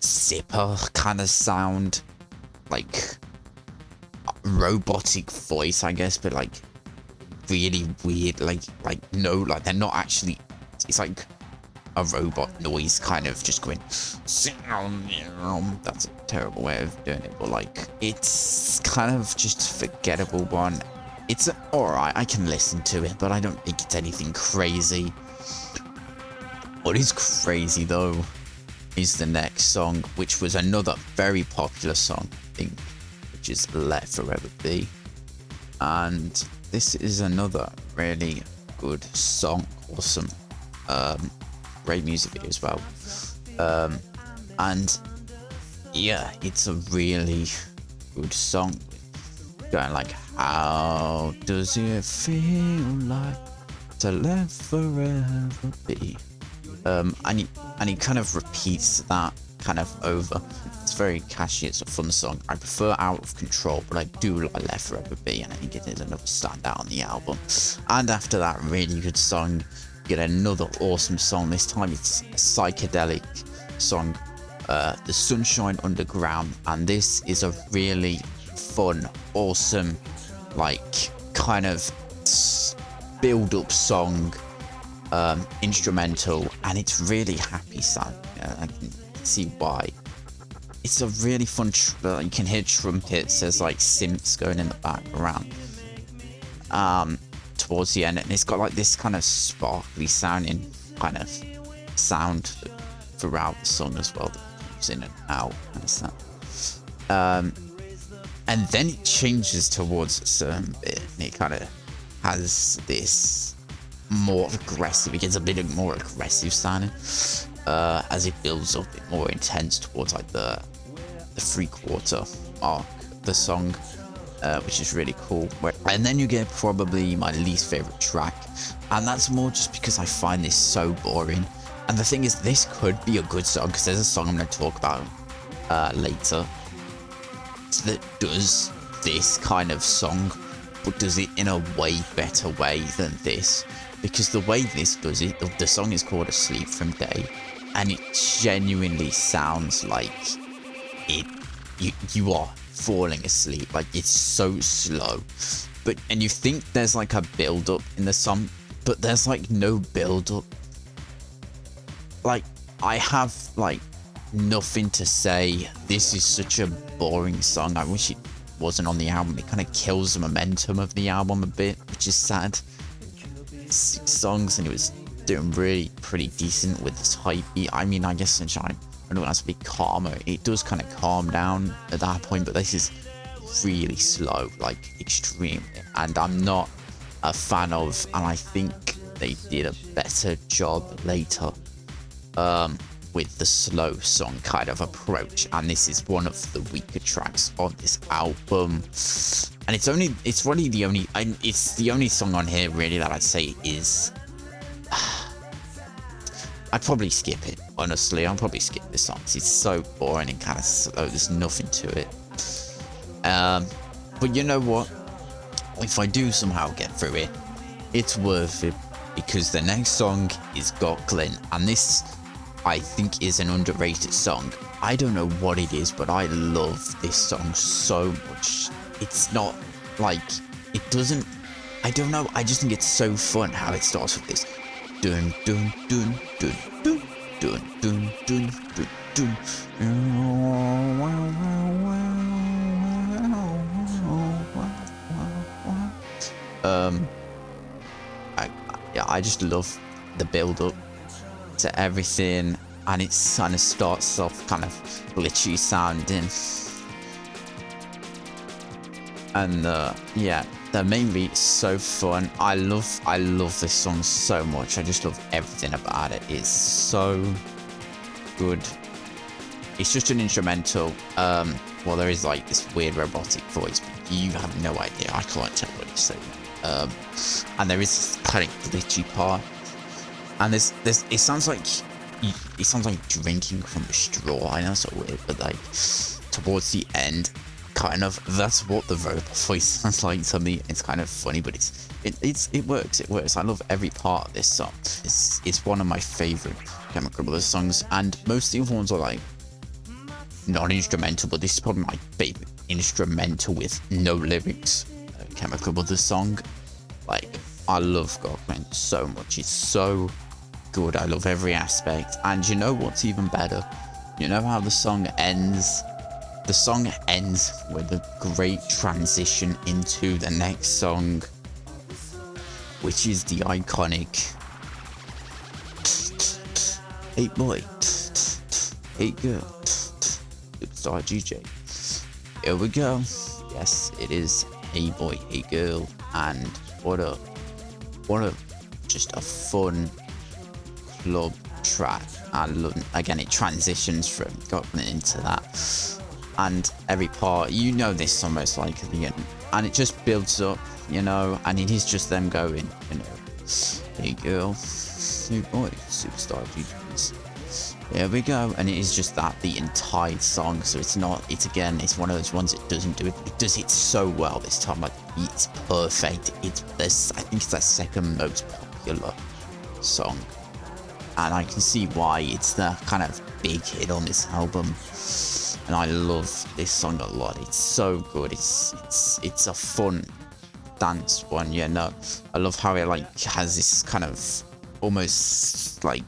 zipper kind of sound, like robotic voice, I guess, but like really weird, like no, like they're not actually, it's like a robot noise kind of just going. That's a terrible way of doing it, but like it's kind of just a forgettable one. It's alright, I can listen to it, but I don't think it's anything crazy. What is crazy though is the next song, which was another very popular song, I think, which is Let Forever Be. And this is another really good song, awesome, great music video as well. And yeah, it's a really good song, going like, how does it feel like to let forever be? And he kind of repeats that kind of over. It's very catchy, it's a fun song. I prefer Out of Control, but I do like Let Forever Be, and I think it is another standout on the album. And after that really good song, you get another awesome song. This time it's a psychedelic song, The Sunshine Underground, and this is a really fun, awesome, like kind of build-up song, instrumental, and it's really happy sound. I can see why. It's a really fun you can hear trumpets, there's like synths going in the background towards the end, and it's got like this kind of sparkly sounding kind of sound throughout the song as well, that comes in and out and stuff. And then it changes towards a certain bit, and it kind of has this more aggressive, it gets a bit more aggressive sounding as it builds up a bit more intense towards like the 3/4 mark of the song, which is really cool. And then you get probably my least favorite track, and that's more just because I find this so boring. And the thing is, this could be a good song, because there's a song I'm going to talk about later that does this kind of song, but does it in a way better way than this. Because the way this does it, the song is called Asleep from Day, and it genuinely sounds like you are falling asleep. Like, it's so slow, and you think there's like a build up in the song, but there's like no build up. Like, I have like nothing to say. This is such a boring song. I wish it wasn't on the album. It kind of kills the momentum of the album a bit, which is sad. 6 songs, and it was doing really pretty decent with this hype beat. I mean, I guess Sunshine Underground has to be calmer. It does kind of calm down at that point, but this is really slow, like extreme, and I'm not a fan of, and I think they did a better job later with the slow song kind of approach, and this is one of the weaker tracks on this album. And it's the only song on here really that I'd say is I'd probably skip it, honestly. I'll probably skip this song. It's so boring and kind of slow, there's nothing to it. But you know what, if I do somehow get through it, it's worth it, because the next song is Got Glint, and this I think is an underrated song. I don't know what it is, but I love this song so much. It's not like, it doesn't, I don't know, I just think it's so fun how it starts with this dun dun dun dun dun dun dun dun dun dun. I just love the build up to everything, and it kind of starts off kind of glitchy sounding, and yeah, the main beat's so fun. I love this song so much. I just love everything about it. It's so good. It's just an instrumental well, there is like this weird robotic voice, but you have no idea. I can't tell what he's saying. And there is this kind of glitchy part, and it sounds like drinking from a straw. I know it's so weird, but like towards the end, kind of that's what the robot voice sounds like to me. It's kind of funny, but it works. I love every part of this song. It's one of my favorite Chemical Brothers songs, and most of the other ones are like non-instrumental, but this is probably my favorite instrumental with no lyrics Chemical Brothers song. Like, I love Gokman so much. It's so good. I love every aspect. And you know what's even better? You know how the song ends? The song ends with a great transition into the next song, which is the iconic "Hey boy, hey girl, Superstar DJ." Here we go. Yes, it is "Hey boy, hey girl," and what a just a fun club track. And again, it transitions from Gokman into that, and every part, you know, this almost like at the end, and it just builds up, you know, and it is just them going, you know, "Hey girl, hey boy, Superstar DJs." There we go. And it is just that the entire song. So it's one of those ones that doesn't do it. It does it so well this time. Like, it's perfect. I think it's their second most popular song, and I can see why it's the kind of big hit on this album. And I love this song a lot. It's so good. It's a fun dance one, you know. I love how it like has this kind of almost like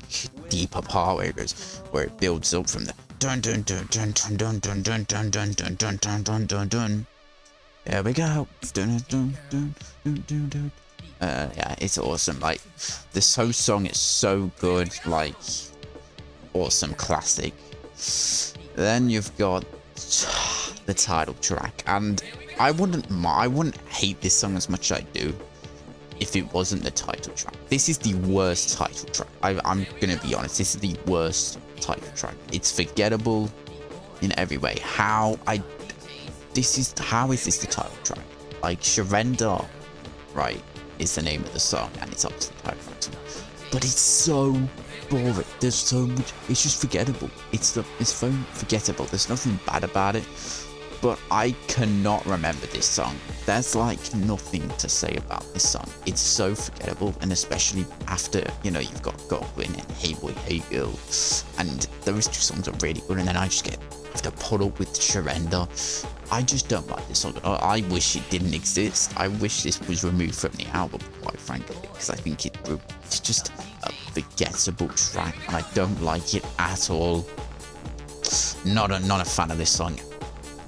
deeper part where it builds up from the dun dun dun dun dun dun dun dun dun dun dun dun dun dun dun dun. There we go. Dun dun dun dun dun dun. Yeah, it's awesome. Like, this whole song is so good. Like, awesome classic. Then you've got the title track, and I wouldn't hate this song as much as I do if it wasn't the title track. This is the worst title track. I'm gonna be honest. This is the worst title track. It's forgettable in every way. How is this the title track? Like, Surrender, right, is the name of the song, and it's obviously the title track. But it's so boring. There's so much. It's just forgettable. It's so forgettable. There's nothing bad about it. But I cannot remember this song. There's like nothing to say about this song. It's so forgettable, and especially after, you know, you've got Gokman and Hey Boy, Hey Girl, and those two songs are really good, and then I just have to put up with Surrender. I just don't like this song. I wish it didn't exist. I wish this was removed from the album, quite frankly, because I think it's just a forgettable track, and I don't like it at all. Not a fan of this song.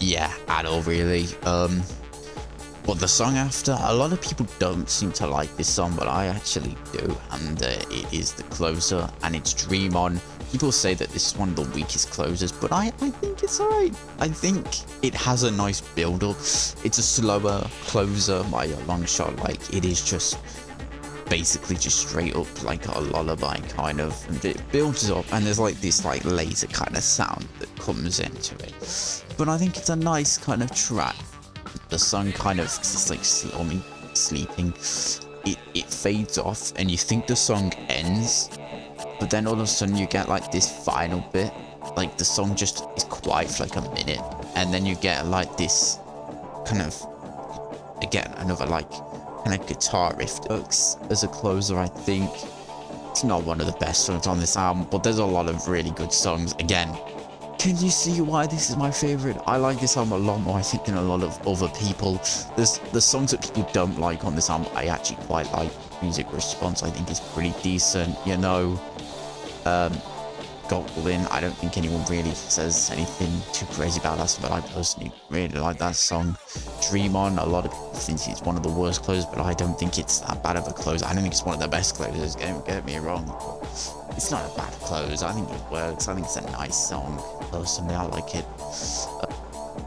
Yeah, at all, really. But the song after, a lot of people don't seem to like this song, but I actually do, and it is the closer, and it's Dream On. People say that this is one of the weakest closers, but I think it's alright. I think it has a nice build-up. It's a slower closer by a long shot. Like, it is just basically just straight up like a lullaby kind of, and it builds up, and there's like this like laser kind of sound that comes into it. But I think it's a nice kind of track. The song kind of just like slowly sleeping. It fades off, and you think the song ends, but then all of a sudden you get like this final bit. Like, the song just is quiet for like a minute, and then you get like this kind of, again, another like kind of guitar riff that works as a closer. I think it's not one of the best songs on this album, but there's a lot of really good songs. Again, can you see why this is my favorite? I like this album a lot more, I think, than a lot of other people. The songs that people don't like on this album, I actually quite like. Music Response, I think, is pretty decent, you know. Gokman, I don't think anyone really says anything too crazy about that song, but I personally really like that song. Dream On, a lot of people think it's one of the worst closers, but I don't think it's that bad of a closer. I don't think it's one of the best closers, don't get me wrong. It's not a bad close. I think it works. I think it's a nice song. Personally, I like it.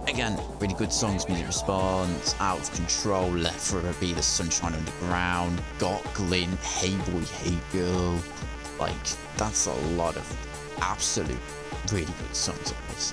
Again, really good songs. Music Response, Out of Control, Left for a Be, The Sunshine Underground, Gokman, Hey Boy, Hey Girl. Like, that's a lot of absolute really good songs on this.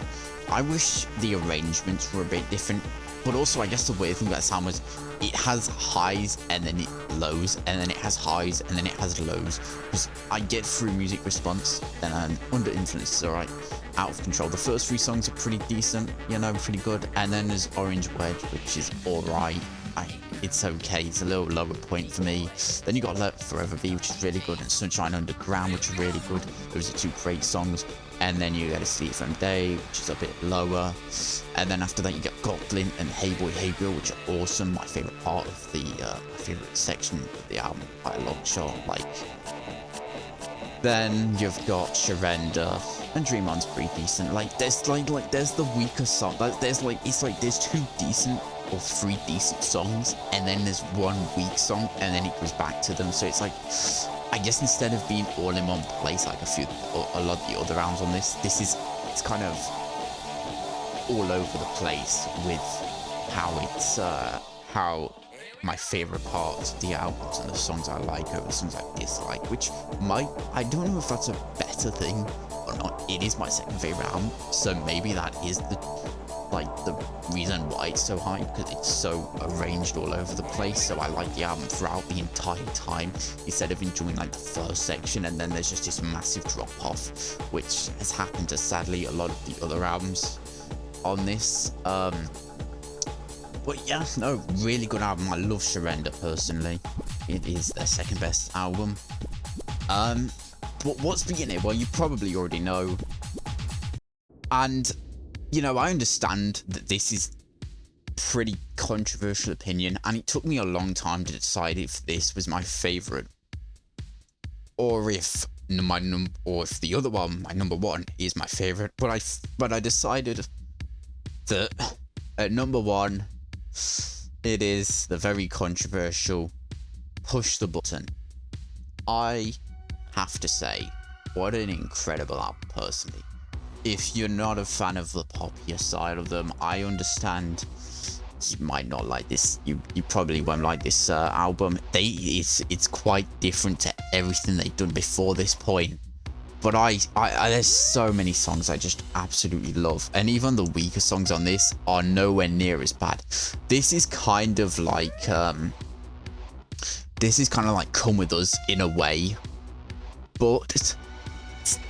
I wish the arrangements were a bit different, but also I guess the weird thing about Sam was it has highs and then it lows, and then it has highs and then it has lows. Because I get through music response, then I'm Under Influence is alright, Out of Control. The first 3 songs are pretty decent, you know, pretty good. And then there's Orange Wedge, which is alright. It's okay, it's a little lower point for me. Then you got Let Forever Be, which is really good, and Sunshine Underground, which are really good. Those are 2 great songs. And then you get A Sleep From Day, which is a bit lower. And then after that you get Goblin and Hey Boy Hey Girl, which are awesome. My favourite part of the my favourite section of the album by a long shot. Like, then you've got Surrender, and Dream On's pretty decent. Like there's there's the weaker song. There's 2 decent or 3 decent songs, and then there's 1 weak song, and then it goes back to them. So it's like, I guess instead of being all in one place like a lot of the other rounds on this, it's kind of all over the place with how it's how my favorite parts of the albums and the songs I like over the songs I dislike, which I don't know if that's a better thing or not. It is my second favorite album, so maybe that is the reason why it's so high, because it's so arranged all over the place. So I like the album throughout the entire time, instead of enjoying like the first section and then there's just this massive drop off, which has happened to sadly a lot of the other albums on this. But yeah, no, really good album. I love Surrender personally. It is their second best album. But what's beginning? Well, you probably already know. And you know, I understand that this is pretty controversial opinion, and it took me a long time to decide if this was my favorite, or if the other one, my number 1, is my favorite. But I decided that at number 1, it is the very controversial Push the Button. I have to say, what an incredible album personally. If you're not a fan of the poppier side of them, I understand you might not like this. You probably won't like this album. It's quite different to everything they've done before this point. But I there's so many songs I just absolutely love, and even the weaker songs on this are nowhere near as bad. This is kind of like Come With Us in a way, but it's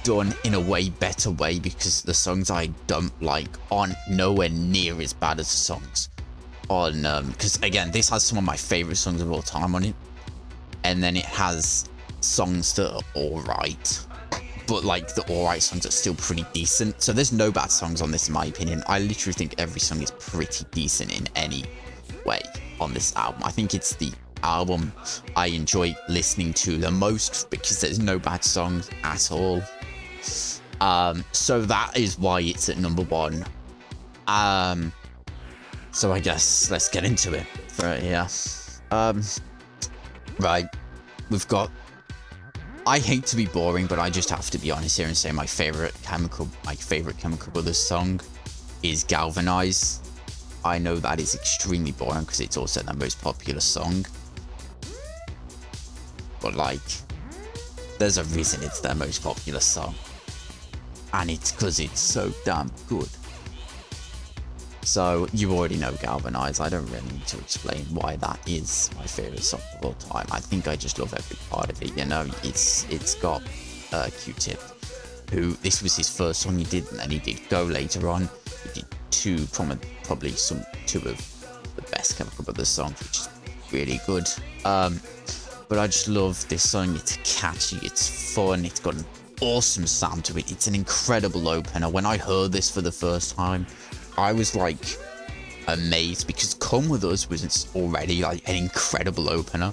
done in a way better way, because the songs I don't like aren't nowhere near as bad as the songs on because again, this has some of my favorite songs of all time on it, and then it has songs that are alright, but like the alright songs are still pretty decent. So there's no bad songs on this in my opinion. I literally think every song is pretty decent in any way on this album. I think it's the album I enjoy listening to the most, because there's no bad songs at all. So that is why it's at number 1. So I guess let's get into it. Right, yeah. Right, we've got, I hate to be boring, but I just have to be honest here and say my favorite Chemical Brothers song is Galvanize. I know that is extremely boring because it's also their most popular song, but like, there's a reason it's their most popular song, and it's because it's so damn good. So you already know Galvanize. I don't really need to explain why that is my favorite song of all time. I think I just love every part of it. You know, it's got Q-Tip, who this was his first song he did, and then he did Go later on. He did probably two of the best Chemical Brothers songs, which is really good. But I just love this song. It's catchy, it's fun, it's got an awesome sound to it. It's an incredible opener. When I heard this for the first time, I was like amazed, because Come With Us was already like an incredible opener,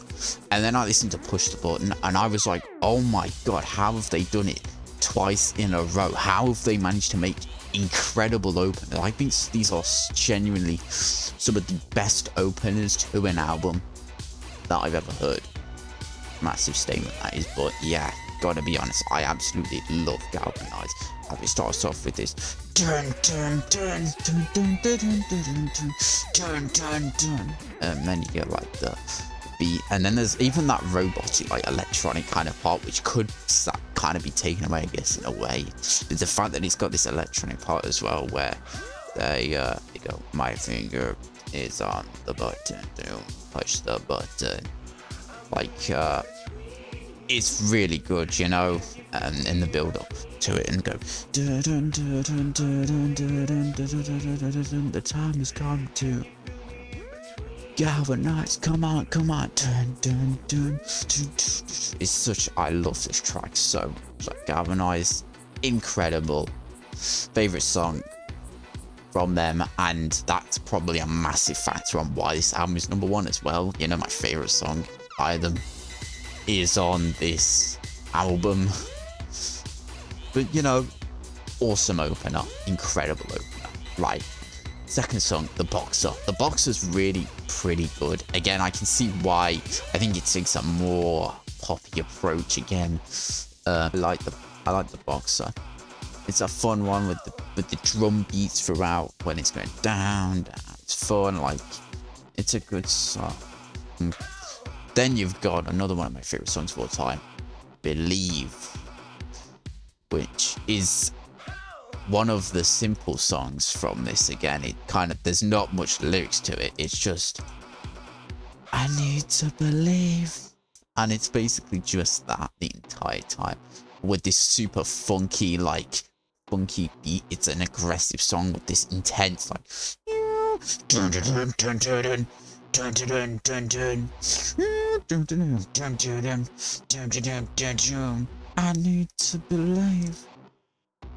and then I listened to Push the Button and I was like, oh my god, how have they done it twice in a row? How have they managed to make incredible openers? I think these are genuinely some of the best openers to an album that I've ever heard. Massive statement that is, but yeah, gotta be honest, I absolutely love Galvanize. It starts off with this dun dun dun dun dun dun dun dun dun dun dun, and then you get like the beat, and then there's even that robotic, like electronic kind of part, which could kind of be taken away, I guess, in a way. It's the fact that it's got this electronic part as well, where they go, my finger is on the button, push the button. Like, it's really good, you know, in the build up to it, and go, the time has come to galvanize, come on, it's such, I love this track so much. Like, galvanize, incredible, favorite song from them, and that's probably a massive factor on why this album is #1 as well. You know, my favorite song by them is on this album. But, you know, awesome opener, incredible opener. Right, second song, The Boxer. The Boxer's really pretty good. Again, I can see why. I think it takes a more poppy approach again. I like the Boxer. It's a fun one with the drum beats throughout when it's going down. It's fun, like, it's a good song. Then you've got another one of my favorite songs of all time, Believe, which is one of the simple songs from this. Again, it kind of, there's not much lyrics to it. It's just, I need to believe. And it's basically just that the entire time, with this super funky, like, funky beat. It's an aggressive song with this intense, like, dun dun dun dun dun dun dun dun dun dun. I need to believe.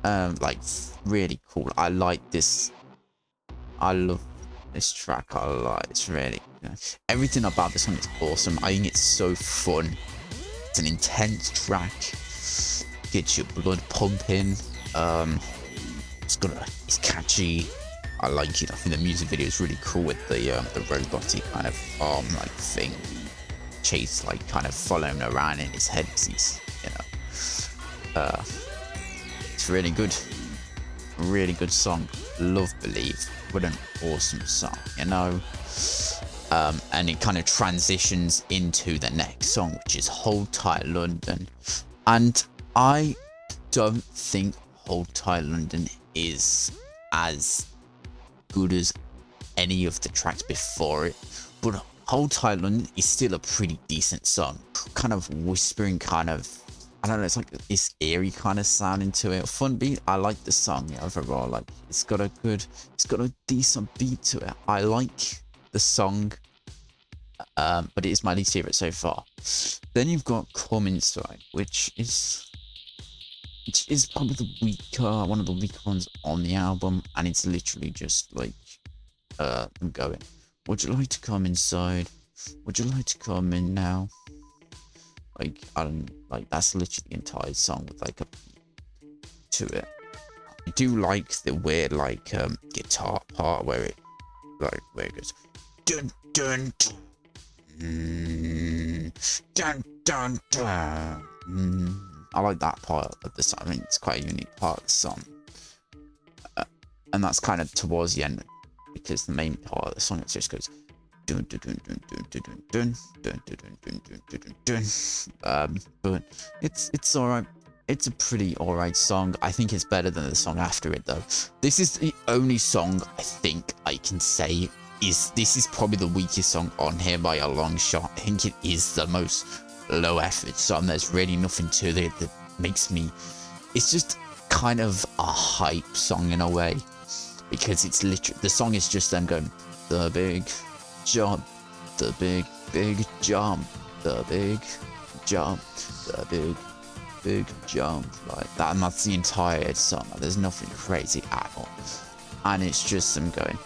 Like, really cool. I like this. I love this track a lot. It's really, everything about this song is awesome. I think it's so fun. It's an intense track. Gets your blood pumping. It's catchy. I like it. I think the music video is really cool with the robotic kind of arm like thing, Chase like kind of following around in his head. He's, it's really good. Really good song. Love Believe. What an awesome song, you know. And it kind of transitions into the next song, which is Hold Tight London. And I don't think Hold Tight London is as good as any of the tracks before it, but Hold Tight London is still a pretty decent song. Kind of whispering, kind of, I don't know, it's like this eerie kind of sounding to it. Fun beat. I like the song, overall. Like, it's got a decent beat to it. I like the song, but it is my least favorite so far. Then you've got Come Inside, which is probably the weaker, one of the weaker ones on the album, and it's literally just like them going, would you like to come inside? Would you like to come in now? Like, I don't, like, that's literally the entire song with like a beat to it. I do like the weird like guitar part where it goes dun dun dun dun dun dun. I like that part of the song. I think it's quite a unique part of the song. And that's kind of towards the end, because the main part of the song, it just goes dun dun dun dun dun dun dun dun dun dun dun dun dun. But it's alright. It's a pretty alright song. I think it's better than the song after it though. This is the only song I think I can say this is probably the weakest song on here by a long shot. I think it is the most low effort song. There's really nothing to it that makes me, it's just kind of a hype song in a way, because it's literally, the song is just them going, the big jump, the big jump, the big jump, the big jump, like that, and that's the entire song. There's nothing crazy at all, and it's just them going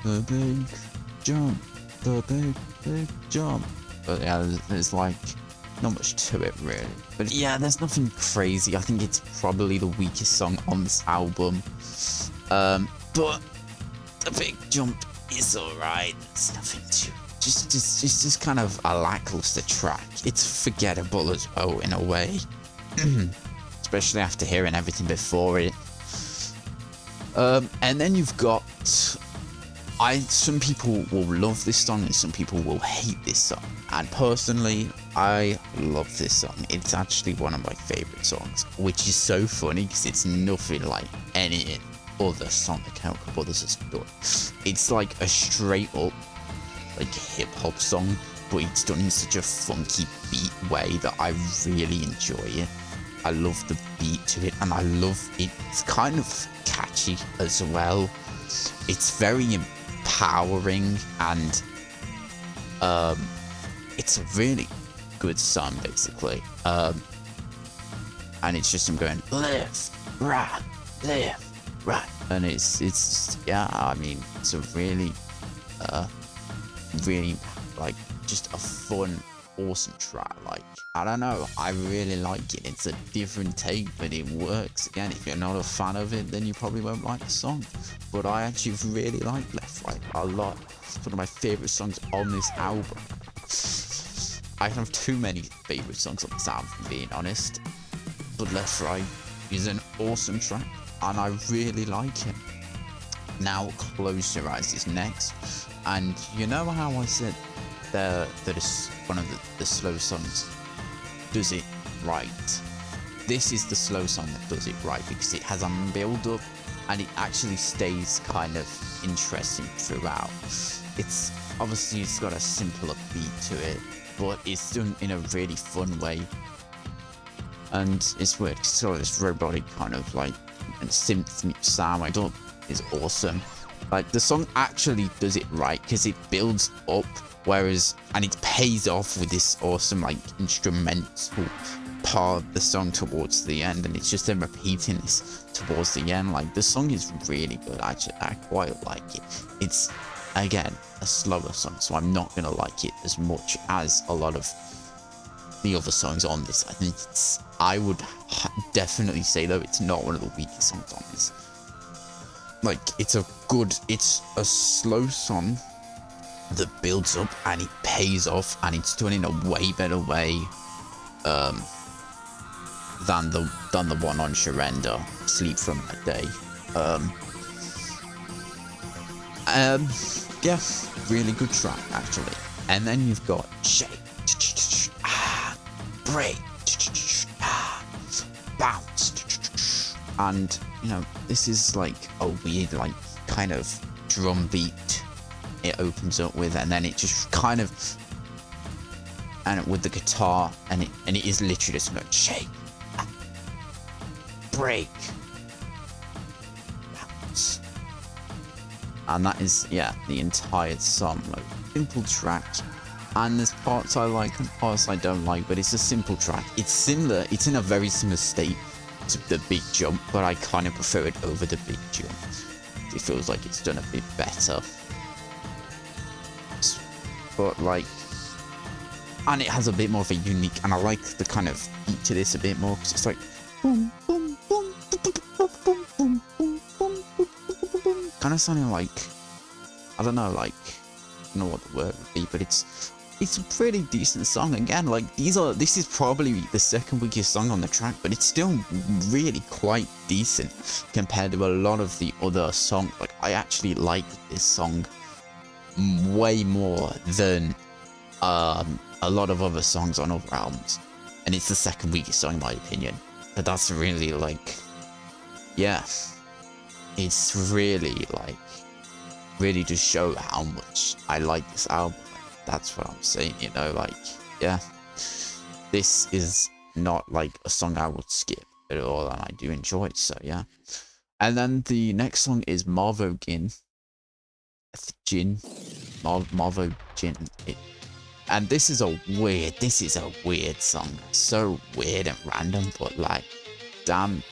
the big jump, the big jump. But yeah, there's like not much to it really. But yeah, there's nothing crazy. I think it's probably the weakest song on this album. But the big jump is alright. There's nothing to just kind of a lackluster track. It's forgettable as well in a way. Especially after hearing everything before it. And then you've got, some people will love this song and some people will hate this song. And personally, I love this song. It's actually one of my favorite songs, which is so funny because it's nothing like any other song that Chemical Brothers has done. It's like a straight up like hip hop song, but it's done in such a funky beat way that I really enjoy it. I love the beat to it, and I love it. It's kind of catchy as well. It's very empowering, and it's a really good song basically. And it's just him going left, right, and it's yeah. I mean, it's a really like just a fun, awesome track. Like, I don't know, I really like it. It's a different take, but it works. Again, if you're not a fan of it, then you probably won't like the song, but I actually really like Left Right a lot. It's one of my favorite songs on this album. I have too many favorite songs on this album, being honest, but Left Right is an awesome track and I really like it. Now Close Your Eyes is next, and you know how I said that is one of the slow songs does it right. This is the slow song that does it right because it has a build up and it actually stays kind of interesting throughout. It's obviously, it's got a simpler beat to it, but it's done in a really fun way, and it's weird. It's got this robotic kind of like and synth sound. I thought is awesome. Like, the song actually does it right because it builds up, whereas, and it pays off with this awesome like instrumental part of the song towards the end, and it's just them repeating this towards the end. Like, the song is really good. Actually, I quite like it. It's, again, a slower song, so I'm not gonna like it as much as a lot of the other songs on this. I think it's, I would definitely say though, it's not one of the weakest songs on this. Like, it's a slow song that builds up and it pays off, and it's done in a way better way than the one on Surrender, Sleep From That Day. Yeah, really good track actually. And then you've got Shake, Break, Bounce, and you know, this is like a weird like kind of drum beat it opens up with, and then it just kind of, and with the guitar, and it is literally just going shake, break, bounce, and that is, yeah, the entire song. Like, simple track, and there's parts I like and parts I don't like, but it's a simple track. It's similar, it's in a very similar state to the Big Jump, but I kind of prefer it over the Big Jump. It feels like it's done a bit better. But like, and it has a bit more of a unique, and I like the kind of beat to this a bit more, because it's like boom, boom, boom, boom, boom, boom, boom, boom, boom, boom, kind of sounding like, I don't know, like, I don't know what the word would be, but it's a pretty decent song. Again, like, this is probably the second weakest song on the track, but it's still really quite decent compared to a lot of the other songs. Like, I actually like this song way more than a lot of other songs on other albums, and it's the second weakest song in my opinion. But that's really like, yeah, it's really like, really to show how much I like this album. That's what I'm saying, you know, like, yeah, this is not like a song I would skip at all, and I do enjoy it, so yeah. And then the next song is Marvo Gin, Marvo Gin, and this is a weird song, so weird and random, but like, damn,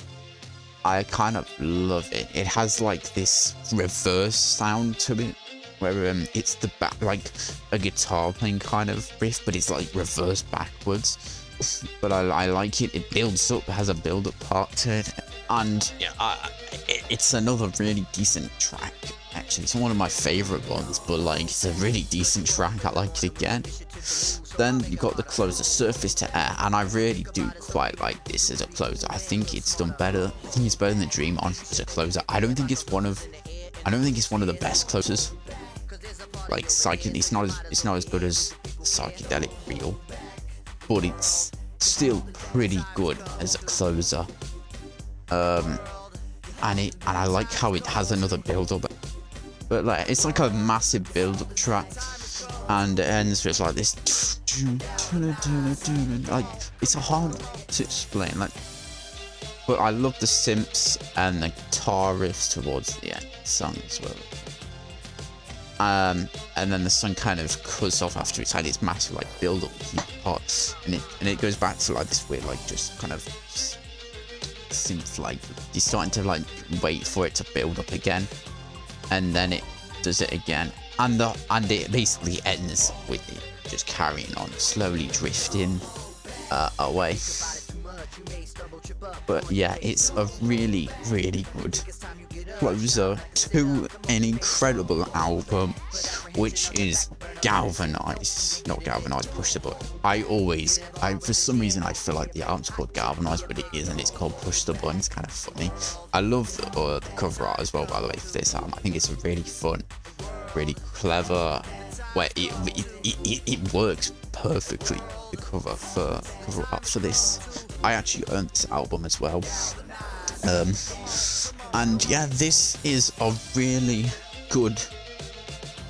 I kind of love it. It has like this reverse sound to it, where it's the back, like a guitar playing kind of riff, but it's like reverse backwards. But I like it. It builds up, it has a build up part to it, and yeah, it's another really decent track actually. It's not one of my favorite ones, but like it's a really decent track. I like it again. Then you got the closer, Surface to Air, and I really do quite like this as a closer. I think it's done better. I think it's better than Dream On as a closer. I don't think it's one of the best closers. Like it's not as good as Psychedelic Real, but it's still pretty good as a closer. And I like how it has another build up, but like it's like a massive build up track, and it ends with like this, like it's hard to explain, like, but I love the synths and the guitar riffs towards the end of the song as well. And then the song kind of cuts off after it's had its massive like build up part, and it goes back to like this weird like just kind of synth, like you're starting to like wait for it to build up again, and then it does it again, and it basically ends with it just carrying on, slowly drifting away. But yeah, it's a really, really good closer to an incredible album, which is Galvanize. Not Galvanize, Push the Button. For some reason I feel like the album's called Galvanize, but it isn't. It's called Push the Button. It's kind of funny. I love the cover art as well, by the way, for this album. I think it's a really fun, really clever, where it works perfectly, the cover art for this. I actually own this album as well. And yeah, this is a really good,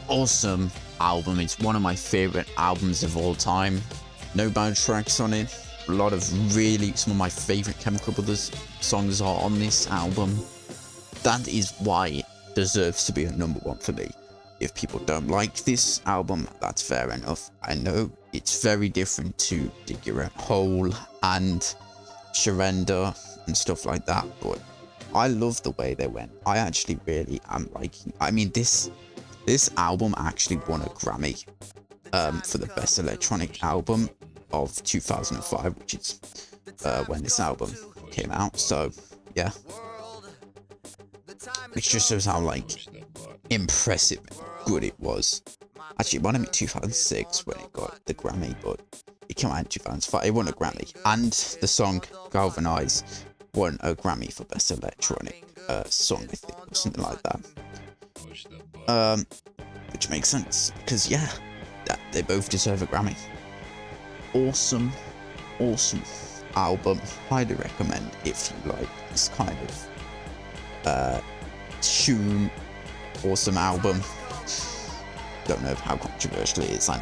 awesome album. It's one of my favorite albums of all time. No bad tracks on it. Some of my favorite Chemical Brothers songs are on this album. That is why it deserves to be a #1 for me. If people don't like this album, that's fair enough. I know it's very different to Dig Your Own Hole and Surrender and stuff like that, but I love the way they went. I actually really am liking. I mean, this album actually won a Grammy for the best electronic album of 2005, which is when this album came out. So yeah, which just shows how like impressive and good it was. Actually, it won in 2006 when it got the Grammy, but it came out in 2005. It won a Grammy, and the song Galvanize won a Grammy for best electronic song, I think, or something like that. Which makes sense because yeah, they both deserve a Grammy. Awesome album. Highly recommend if you like this kind of tune. Awesome album. Don't know how controversial it is. I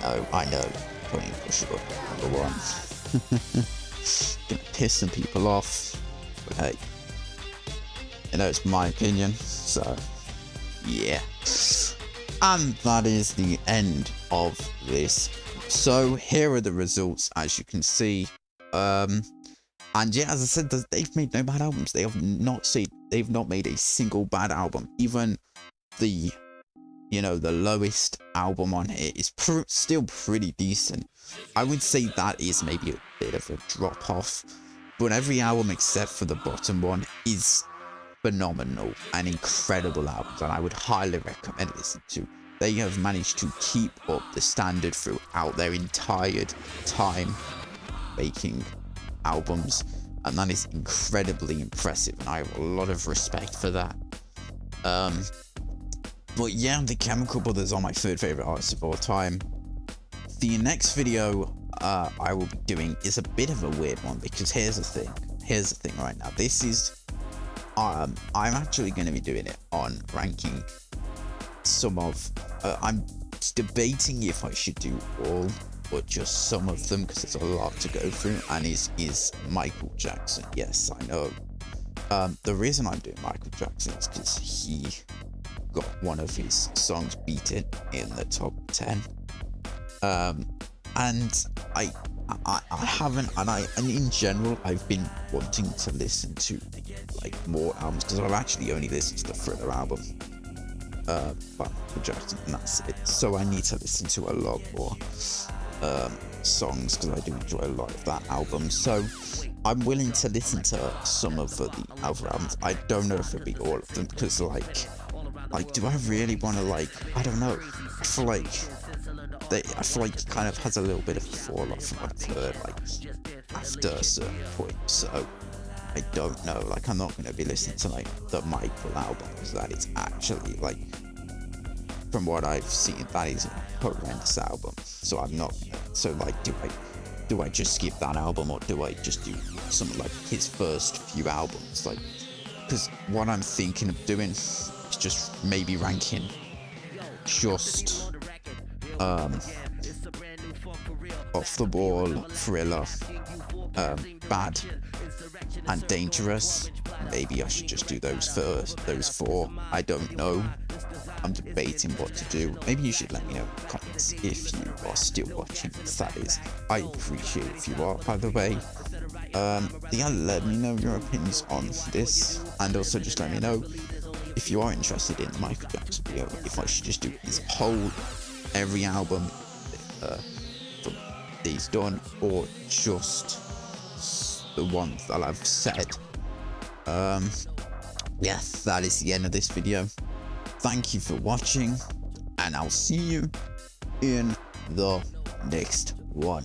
know. Putting Push the Button #1. Gonna piss some people off, but hey, it's my opinion. So yeah. And that is the end of this. So here are the results, as you can see. And yeah, as I said, they've made no bad albums. They've not made a single bad album. Even the lowest album on here is still pretty decent. I would say that is maybe a bit of a drop off, but every album except for the bottom one is phenomenal and incredible albums, and I would highly recommend listening to. They have managed to keep up the standard throughout their entire time making albums, and that is incredibly impressive, and I have a lot of respect for that. But yeah, the Chemical Brothers are my third favorite artists of all time. The next video I will be doing is a bit of a weird one, because here's the thing right now. This is I'm actually going to be doing it on ranking some of I'm debating if I should do all or just some of them, because there's a lot to go through, and is Michael Jackson. Yes, I know. The reason I'm doing Michael Jackson is because he got one of his songs beaten in the top 10, and I haven't, and in general I've been wanting to listen to like more albums, because I've actually only listened to the Thriller album by Michael Jackson, and that's it. So I need to listen to a lot more songs, because I do enjoy a lot of that album. So I'm willing to listen to some of the other albums. I don't know if it'll be all of them, because like Like, do I really want to, like, I don't know. I feel like it kind of has a little bit of a fall off from what I've heard, like, after a certain point. So I don't know. Like, I'm not going to be listening to, like, the Michael album, because that is actually, like, from what I've seen, that is a horrendous album. So I'm not. So, like, do I just skip that album, or do I just do some, like, his first few albums? Like, because what I'm thinking of doing is just maybe ranking just Off the Wall, Thriller, Bad, and Dangerous. Maybe I should just do those first, those four. I don't know. I'm debating what to do. Maybe you should let me know in the comments if you are still watching. That is, I appreciate if you are, by the way. Yeah, let me know your opinions on this, and also just let me know if you are interested in the Michael Jackson video, if I should just do his whole, every album that he's done, or just the ones that I've said. Yeah, that is the end of this video. Thank you for watching, and I'll see you in the next one.